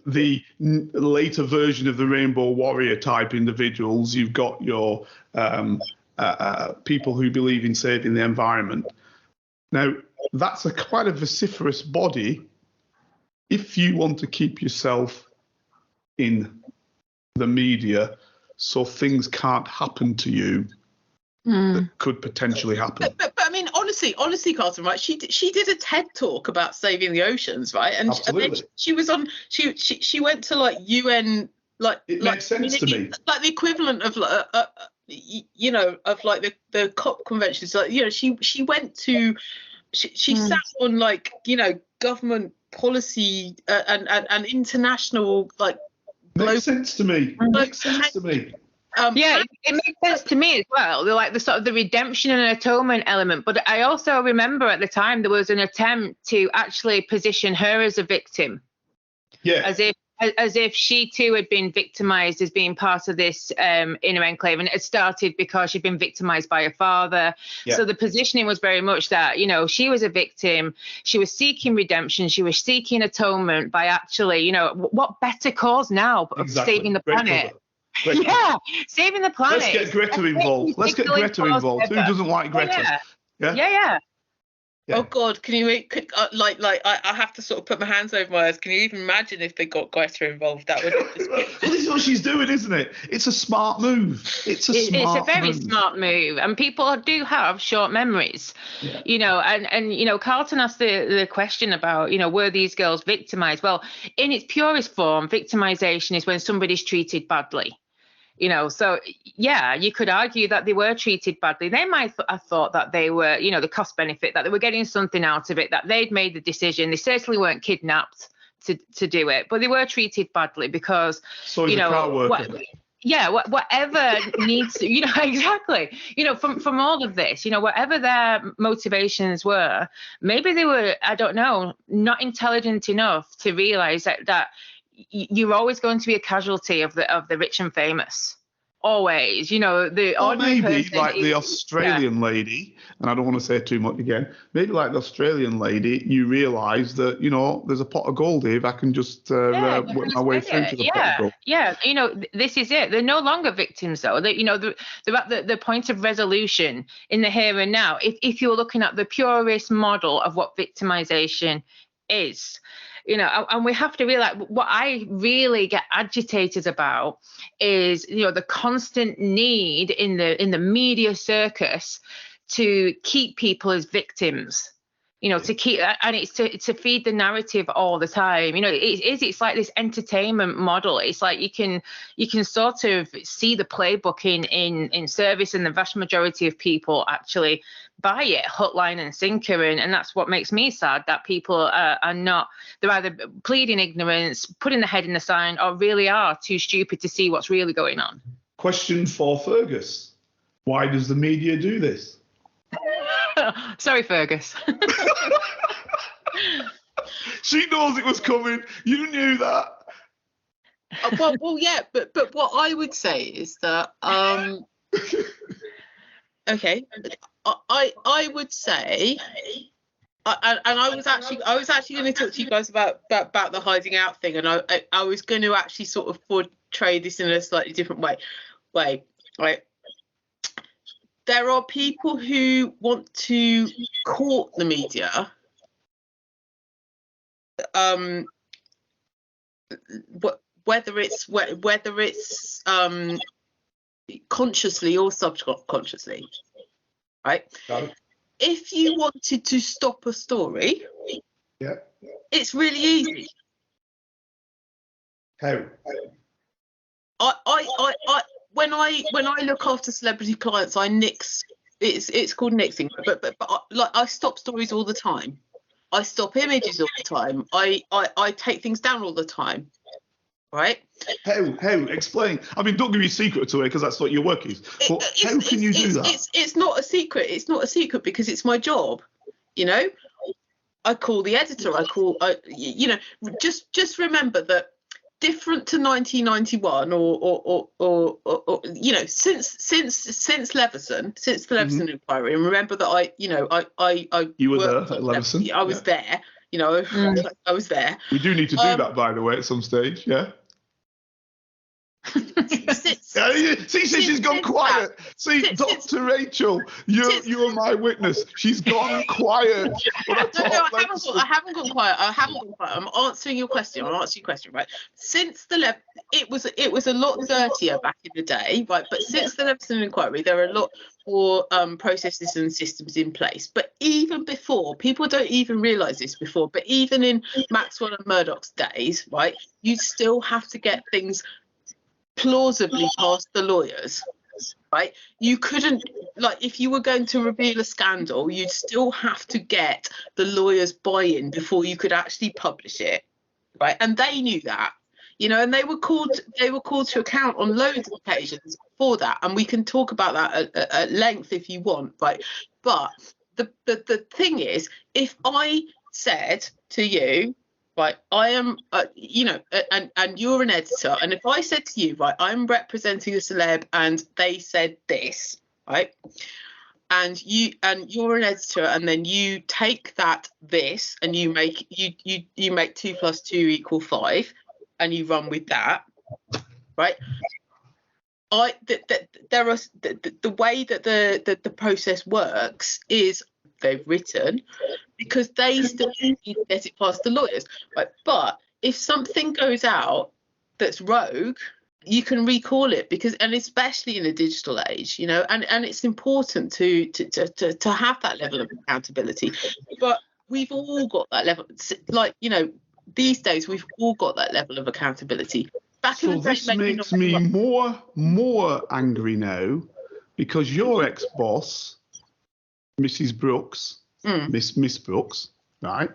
the later version of the Rainbow Warrior type individuals. You've got your people who believe in saving the environment. Now, that's quite a vociferous body if you want to keep yourself in the media so things can't happen to you that could potentially happen.
But I mean, honestly, Carlton, right? She did a TED talk about saving the oceans, right? And then she was on. She went to like UN,
it makes sense to me.
Like the equivalent of of like the COP conventions. Like she went to. She sat on like government policy and international like.
Makes sense to me.
Yeah, it makes sense to me as well. Like the sort of the redemption and atonement element. But I also remember at the time there was an attempt to actually position her as a victim.
Yeah.
As if she too had been victimized as being part of this inner enclave, and it had started because she'd been victimized by her father.
Yeah.
So the positioning was very much that, you know, she was a victim, she was seeking redemption, she was seeking atonement by actually, you know, what better cause now of saving the planet? Yeah, saving the planet.
Let's get Greta involved. Let's get Greta involved. Who doesn't like Greta?
Yeah.
Oh God, can you I have to sort of put my hands over my eyes. Can you even imagine if they got Greta involved? That would just be...
Well, this is what she's doing, isn't it? It's a smart move. It's a
very smart move, and people do have short memories, you know. And you know, Carlton asked the question about, you know, were these girls victimized? Well, in its purest form, victimization is when somebody's treated badly. You know, so yeah, you could argue that they were treated badly. They might have thought that they were, you know, the cost benefit, that they were getting something out of it, that they'd made the decision. They certainly weren't kidnapped to do it, but they were treated badly because, you know, whatever needs to, you know, exactly, you know, from all of this, you know, whatever their motivations were, maybe they were, I don't know, not intelligent enough to realize that you're always going to be a casualty of the rich and famous. Always, you know,
or maybe like the Australian lady, and I don't want to say too much again, maybe like the Australian lady, you realise that, you know, there's a pot of gold here if I can just work my way through to the pot of gold.
Yeah, you know, this is it. They're no longer victims, though. You know, they're at the point of resolution in the here and now. If you're looking at the purest model of what victimization is. You know, and we have to realize what I really get agitated about is, you know, the constant need in the media circus to keep people as victims, you know, to keep, and it's to feed the narrative all the time. You know, it's like this entertainment model. It's like you can sort of see the playbook in service, and the vast majority of people actually buy it hook, line and sinker, and that's what makes me sad, that people are not, they're either pleading ignorance, putting their head in the sand, or really are too stupid to see what's really going on.
Question for Fergus: why does the media do this?
Sorry, Fergus.
She knows it was coming. You knew that.
Well, yeah, but what I would say is that okay, I would say, and I was actually going to talk to you guys about the hiding out thing, and I was going to actually sort of portray this in a slightly different way, right? There are people who want to court the media, whether it's consciously or subconsciously, right? If you wanted to stop a story, it's really easy.
How?
When I look after celebrity clients, I nix. It's called nixing, but like I stop stories all the time. I stop images all the time. I take things down all the time. Right?
How? Explain. I mean, don't give your secret away because that's what your work is. But how can you do that?
It's not a secret. It's not a secret because it's my job. You know, I call the editor. You know, just remember that. Different to 1991 or you know, since Leveson, since the Leveson inquiry, and remember that I
you were there at Leveson.
I was there. You know, I was there.
We do need to do that, by the way, at some stage. Yeah. See, she's gone quiet. See, Dr. Rachel, you are my witness. She's gone quiet.
I haven't gone quiet. I'm answering your question. Right? Since the it was a lot dirtier back in the day, right? But since the Leveson inquiry, there are a lot more processes and systems in place. But even before, people don't even realise this before. But even in Maxwell and Murdoch's days, right, you still have to get things plausibly past the lawyers, right? You couldn't, like, if you were going to reveal a scandal, you'd still have to get the lawyers' buy-in before you could actually publish it, right? And they knew that. you know, and they were called to account on loads of occasions for that, and we can talk about that at length if you want, right? But the thing is, if I said to you, right, I am, you know, and you're an editor, and if I said to you, right, I'm representing a celeb, and they said this, right, and you're an editor, and then you take this, and you make 2 + 2 = 5, and you run with that, right? There are the way that the process works is they've written because they still need to get it past the lawyers, right? But if something goes out that's rogue, you can recall it, because, and especially in a digital age, you know, and it's important to have that level of accountability. But we've all got that level, like, you know, these days we've all got that level of accountability. Back in the day,
this makes me more angry now, because your ex-boss, Mrs. Brooks, Miss Brooks, right?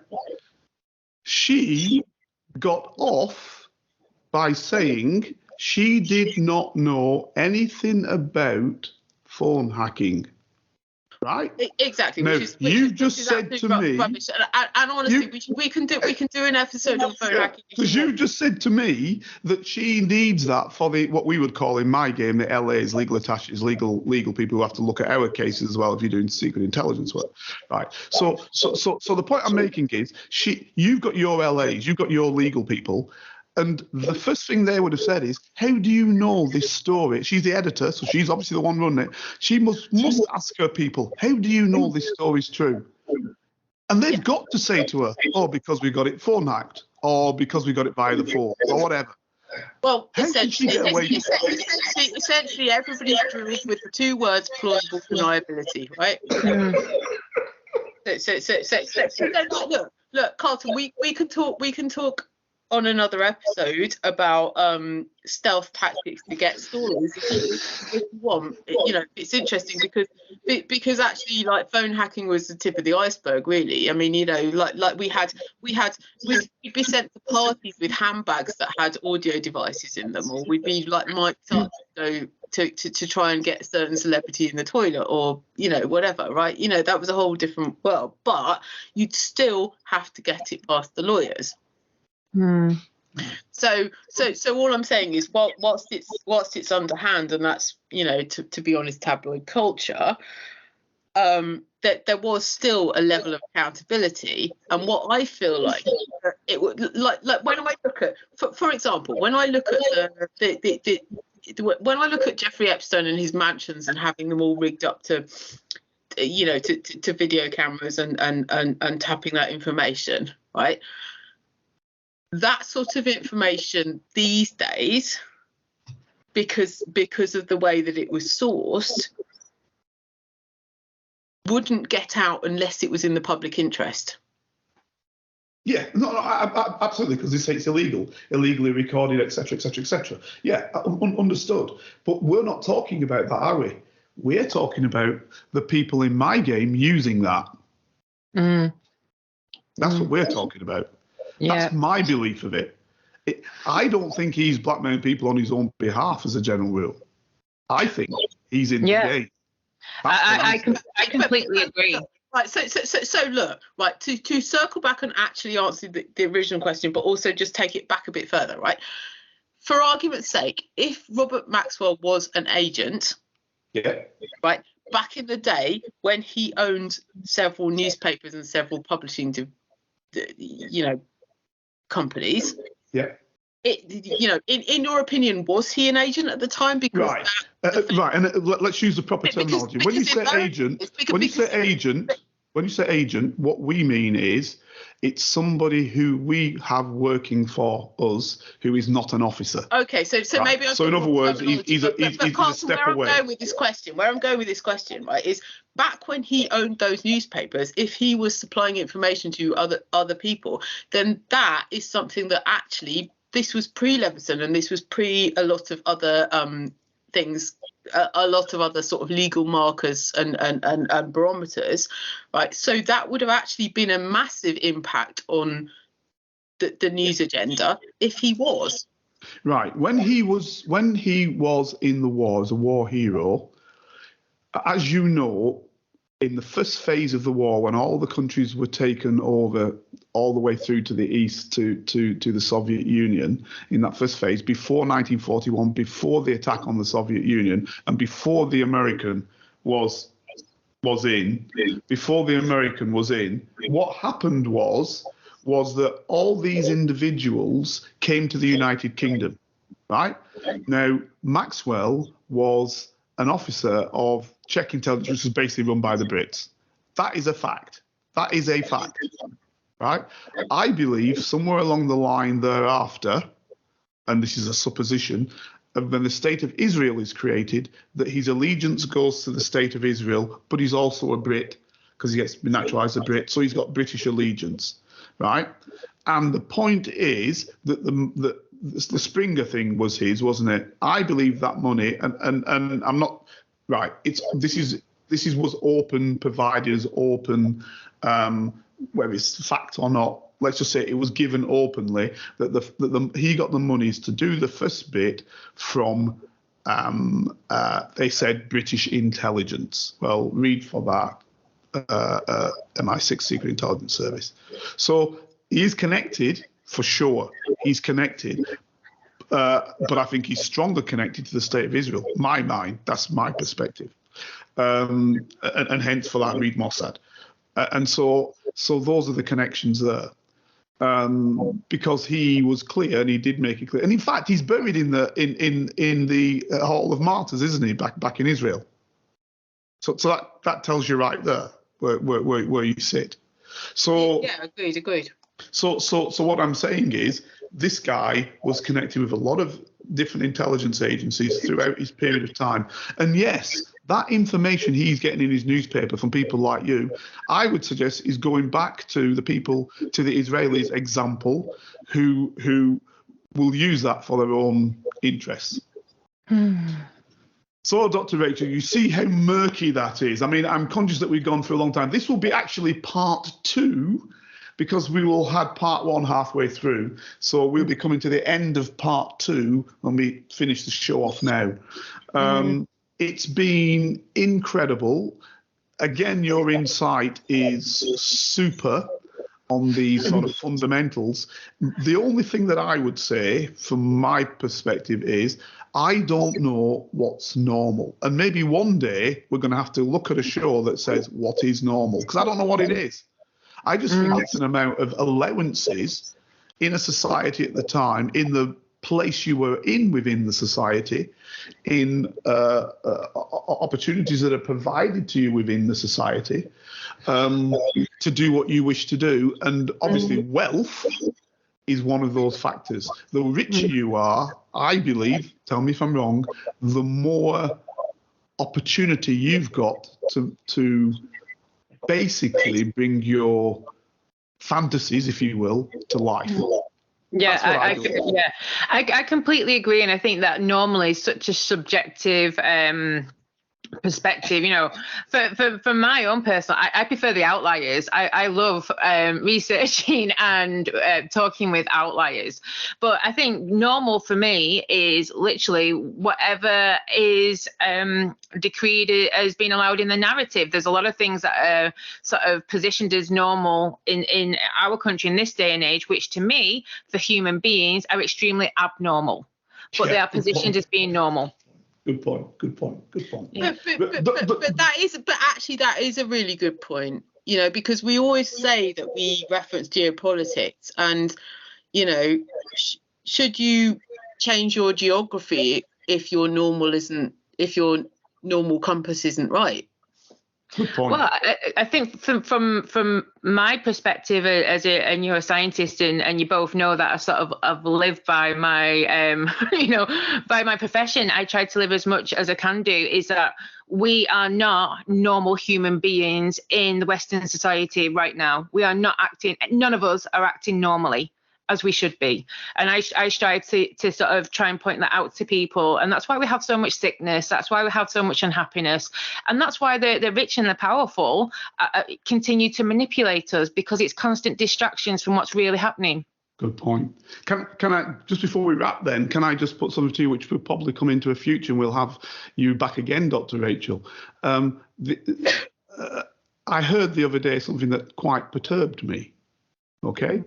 She got off by saying she did not know anything about phone hacking, right?
Exactly.
Now, you just said to me,
rubbish. And honestly, we can do an episode on phone hacking.
Because you just said to me that she needs that for what we would call in my game the LAs, legal attaches, legal people who have to look at our cases as well if you're doing secret intelligence work, right? So the point I'm making is you've got your LAs, you've got your legal people. And the first thing they would have said is, how do you know this story? She's the editor, so she's obviously the one running it. She must ask her people, how do you know this story's true? And they've got to say to her, oh, because we got it phone hacked, or because we got it via the phone, or whatever.
Well,
essentially,
everybody's drilled with the 2 words plausible deniability, right? So look, Carlton, we can talk on another episode about stealth tactics to get stories if you want. You know, it's interesting because actually, like, phone hacking was the tip of the iceberg, really. I mean, you know, like we'd be sent to parties with handbags that had audio devices in them, or we'd be like mic'd up to try and get a certain celebrity in the toilet, or, you know, whatever, right? You know, that was a whole different world, but you'd still have to get it past the lawyers. So all I'm saying is, whilst it's underhand, and that's, you know, to be honest, tabloid culture, that there was still a level of accountability. And what I feel like it would like when I look at, for example, when I look at when I look at Jeffrey Epstein and his mansions and having them all rigged up to, you know, to video cameras and tapping that information, right? That sort of information these days, because of the way that it was sourced, wouldn't get out unless it was in the public interest.
Yeah, no, absolutely, because they say it's illegal, illegally recorded, etc., etc., etc. Yeah, understood. But we're not talking about that, are we? We're talking about the people in my game using that. That's what we're talking about. Yeah. That's my belief of it. I don't think he's blackmailing people on his own behalf as a general rule. I think he's in the game.
I completely agree.
Right, so look, right, to circle back and actually answer the original question, but also just take it back a bit further, right? For argument's sake, if Robert Maxwell was an agent, right, back in the day when he owned several newspapers and several publishing, you know, companies, you know, in your opinion, was he an agent at the time? Because
right, and let's use the proper terminology. When you say agent, what we mean is it's somebody who we have working for us who is not an officer.
Okay, so right. Maybe
so in other words, he's a step away.
Where I'm going with this question, right, is back when he owned those newspapers, if he was supplying information to other people, then that is something that actually, this was pre-Leveson, and this was pre a lot of other things, a lot of other sort of legal markers and barometers, right? So that would have actually been a massive impact on the news agenda if he was.
Right. When he was in the war as a war hero, as you know, in the first phase of the war, when all the countries were taken over all the way through to the east to the Soviet Union, in that first phase, before 1941, before the attack on the Soviet Union, and before the American was in, what happened was that all these individuals came to the United Kingdom, right? Now, Maxwell was an officer of Czech intelligence, which was basically run by the Brits. That is a fact. Right? I believe somewhere along the line thereafter, and this is a supposition, when the state of Israel is created, that his allegiance goes to the state of Israel, but he's also a Brit because he gets naturalized a Brit, so he's got British allegiance, right? And the point is that the Springer thing was his, wasn't it? I believe that money, and I'm not right. This was open, provided as open, whether it's fact or not. Let's just say it was given openly that he got the monies to do the first bit from, they said, British intelligence. Well, read for that, MI6 Secret Intelligence Service. So he is connected, for sure. He's connected. But I think he's stronger connected to the state of Israel. My mind, that's my perspective. And hence for that, read Mossad. And so those are the connections there. Because he was clear, and he did make it clear. And in fact, he's buried in the Hall of Martyrs, isn't he? Back in Israel. So that tells you right there where you sit. So
yeah, agreed.
So what I'm saying is, this guy was connected with a lot of different intelligence agencies throughout his period of time. And yes, that information he's getting in his newspaper from people like you, I would suggest is going back to the people, to the Israelis example, who will use that for their own interests. So, Dr. Rachel, you see how murky that is. I mean, I'm conscious that we've gone for a long time. This will be actually part 2, because we will have part 1 halfway through. So we'll be coming to the end of part 2 when we finish the show off now. It's been incredible. Again, your insight is super on these sort of fundamentals. The only thing that I would say from my perspective is I don't know what's normal. And maybe one day we're going to have to look at a show that says what is normal, because I don't know what it is. I just think it's an amount of allowances in a society at the time, in the place you were in within the society, in opportunities that are provided to you within the society to do what you wish to do. And obviously wealth is one of those factors. The richer you are, I believe, tell me if I'm wrong, the more opportunity you've got to basically bring your fantasies, if you will, to life.
Yeah, I completely agree, and I think that normally is such a subjective perspective. You know, for my own personal, I prefer the outliers. I love researching and talking with outliers, but I think normal for me is literally whatever is decreed as being allowed in the narrative. There's a lot of things that are sort of positioned as normal in our country in this day and age, which to me, for human beings, are extremely abnormal, but they are positioned as being normal.
Good point.
Yeah. But actually that is a really good point, you know, because we always say that we reference geopolitics, and, you know, should you change your geography if your normal compass isn't right?
Good point.
Well, I think from my perspective as a neuroscientist, and you both know that I sort of I've lived by my by my profession. I try to live as much as I can do. Is that we are not normal human beings in the Western society right now. We are not acting. None of us are acting normally as we should be, and I strive to sort of try and point that out to people, and that's why we have so much sickness, that's why we have so much unhappiness, and that's why the rich and the powerful continue to manipulate us, because it's constant distractions from what's really happening.
Good point. Can I, just before we wrap then, can I just put something to you which will probably come into a future and we'll have you back again, Dr. Rachel. I heard the other day something that quite perturbed me, okay?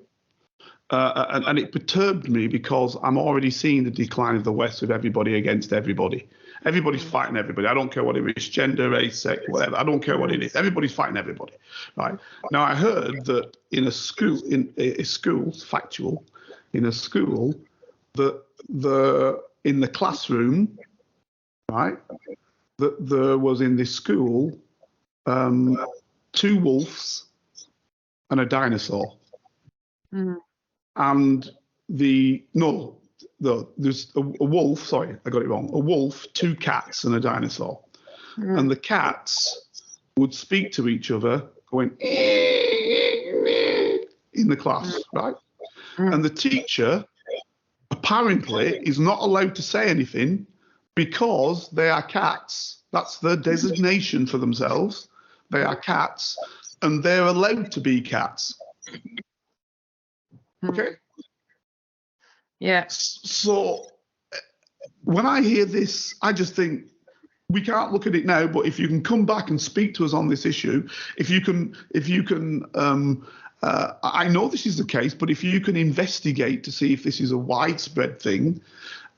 And it perturbed me because I'm already seeing the decline of the West with everybody against everybody. Everybody's fighting everybody. I don't care what it is, gender, race, sex, whatever. I don't care what it is. Everybody's fighting everybody, right? Now, I heard that in a school, factual, in a school, that in the classroom, right, that there was in this school 2 wolves and a dinosaur.
Mm.
And there's a wolf, sorry, I got it wrong. A wolf, 2 cats, and a dinosaur. Mm. And the cats would speak to each other, going in the class, right? Mm. And the teacher apparently is not allowed to say anything because they are cats. That's their designation for themselves. They are cats, and they're allowed to be cats. Okay.
Yeah.
So when I hear this, I just think we can't look at it now. But if you can come back and speak to us on this issue, if you can, I know this is the case, but if you can investigate to see if this is a widespread thing,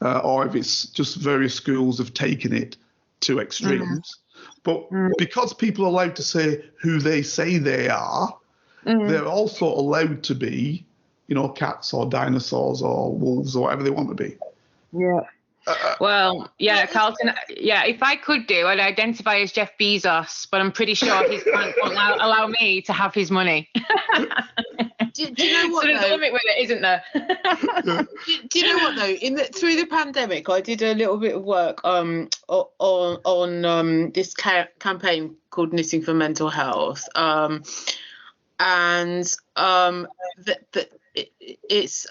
or if it's just various schools have taken it to extremes. But because people are allowed to say who they say they are, they're also allowed to be, cats or dinosaurs or wolves or whatever they want to be.
Yeah. Well, yeah, Carlton. Yeah, if I could I'd identify as Jeff Bezos, but I'm pretty sure he won't allow me to have his money.
Do you know what?
So there's a limit with it, isn't there?
Do you know what though? Through the pandemic, I did a little bit of work on this campaign called Knitting for Mental Health, and it's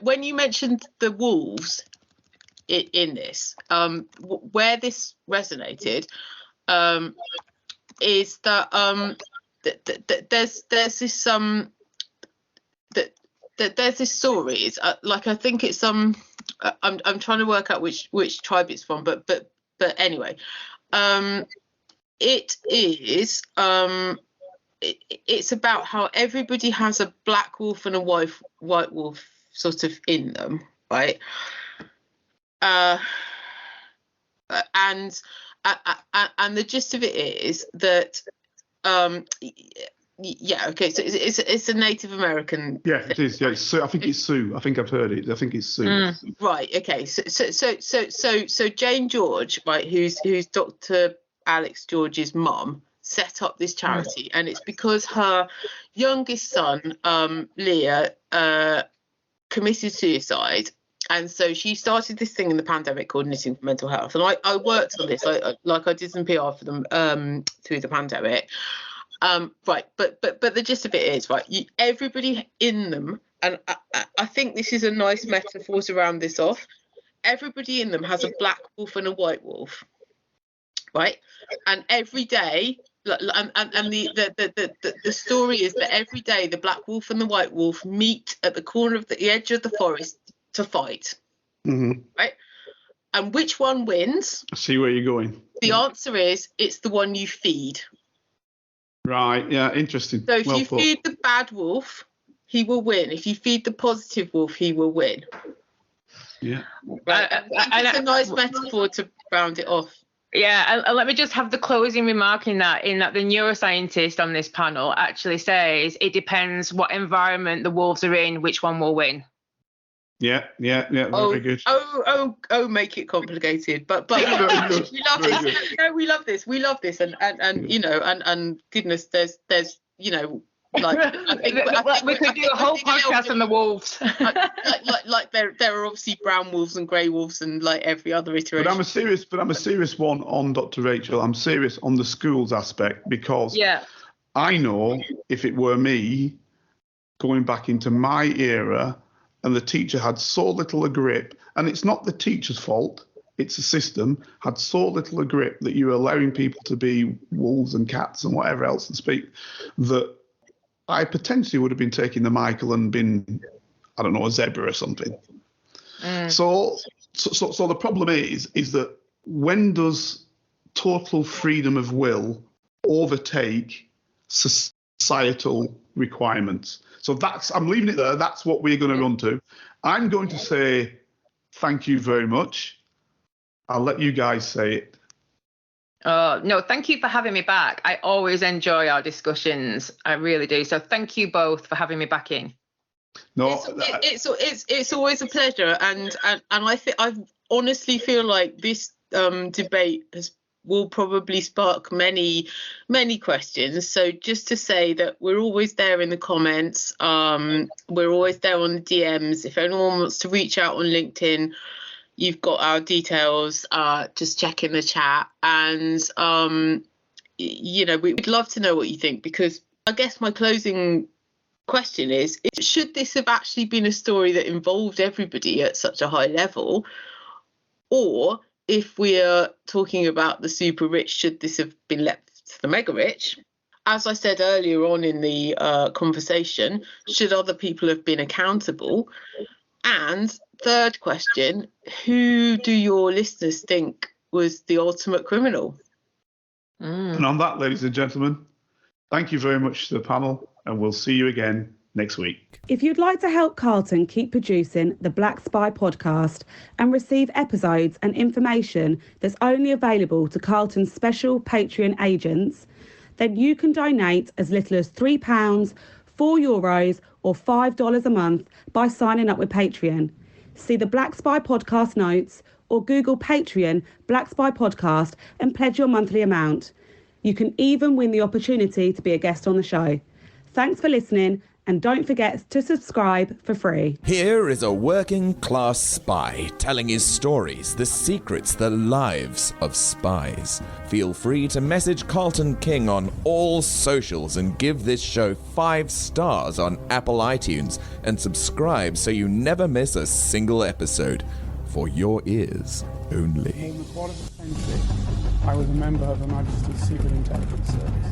when you mentioned the wolves in this, where this resonated is that there's this story. It's like, I think it's I'm trying to work out which tribe it's from, but anyway, it is it's about how everybody has a black wolf and a white wolf sort of in them, right? And the gist of it is that yeah, okay, so it's a Native American.
Yeah, it is. Yeah, it's Sioux. I think it's Sioux. I think I've heard it. I think it's Sioux.
Right. Okay. So Jane George, right, who's Dr. Alex George's mum, set up this charity, and it's because her youngest son, Leah, committed suicide. And so she started this thing in the pandemic called Knitting for Mental Health. And I worked on this, I did some PR for them through the pandemic. Right, but the gist of it is, right, everybody in them, and I think this is a nice metaphor to round this off, everybody in them has a black wolf and a white wolf, right? And every day, and the story is that every day the black wolf and the white wolf meet at the corner of the edge of the forest to fight, right? And which one wins?
I see where you're going.
The answer is it's the one you feed.
Right, yeah, interesting.
So if you feed the bad wolf, he will win. If you feed the positive wolf, he will win.
Yeah.
Right. It's a nice metaphor to round it off.
Yeah, and let me just have the closing remark in that the neuroscientist on this panel actually says it depends what environment the wolves are in, which one will win.
Yeah, very good.
Oh, make it complicated, but we love this. No, we love this. We love this, and you know, and goodness, there's you know, like I think
we could do a whole podcast on the wolves.
like there are obviously brown wolves and grey wolves and like every other iteration.
But I'm a serious one on Dr. Rachel. I'm serious on the schools aspect because I know if it were me going back into my era. And the teacher had so little a grip, and it's not the teacher's fault, it's the system, had so little a grip that you're allowing people to be wolves and cats and whatever else and speak, that I potentially would have been taking the Michael and been, I don't know, a zebra or something. So the problem is that when does total freedom of will overtake societal requirements? So I'm leaving it there. That's what we're going to run to. I'm going to say thank you very much. I'll let you guys say it.
No, thank you for having me back. I always enjoy our discussions. I really do. So thank you both for having me back in.
No,
it's always a pleasure, and I honestly feel like this debate will probably spark many questions. So just to say that we're always there in the comments, we're always there on the DMs. If anyone wants to reach out on LinkedIn, you've got our details. Just check in the chat, and we'd love to know what you think, because I guess my closing question is, should this have actually been a story that involved everybody at such a high level? Or if we are talking about the super rich, should this have been left to the mega rich? As I said earlier on in the conversation, should other people have been accountable? And third question, who do your listeners think was the ultimate criminal?
And on that, ladies and gentlemen, thank you very much to the panel, and we'll see you again next week.
If you'd like to help Carlton keep producing the Black Spy podcast and receive episodes and information that's only available to Carlton's special Patreon agents, then you can donate as little as £3, €4 or $5 a month by signing up with Patreon. See the Black Spy podcast notes or Google Patreon Black Spy podcast and pledge your monthly amount. You can even win the opportunity to be a guest on the show. Thanks for listening, and don't forget to subscribe for free.
Here is a working class spy telling his stories, the secrets, the lives of spies. Feel free to message Carlton King on all socials and give this show 5 stars on Apple iTunes and subscribe so you never miss a single episode. For your ears only.
For more than a quarter of a century, I was a member of Her Majesty's Secret Intelligence Service.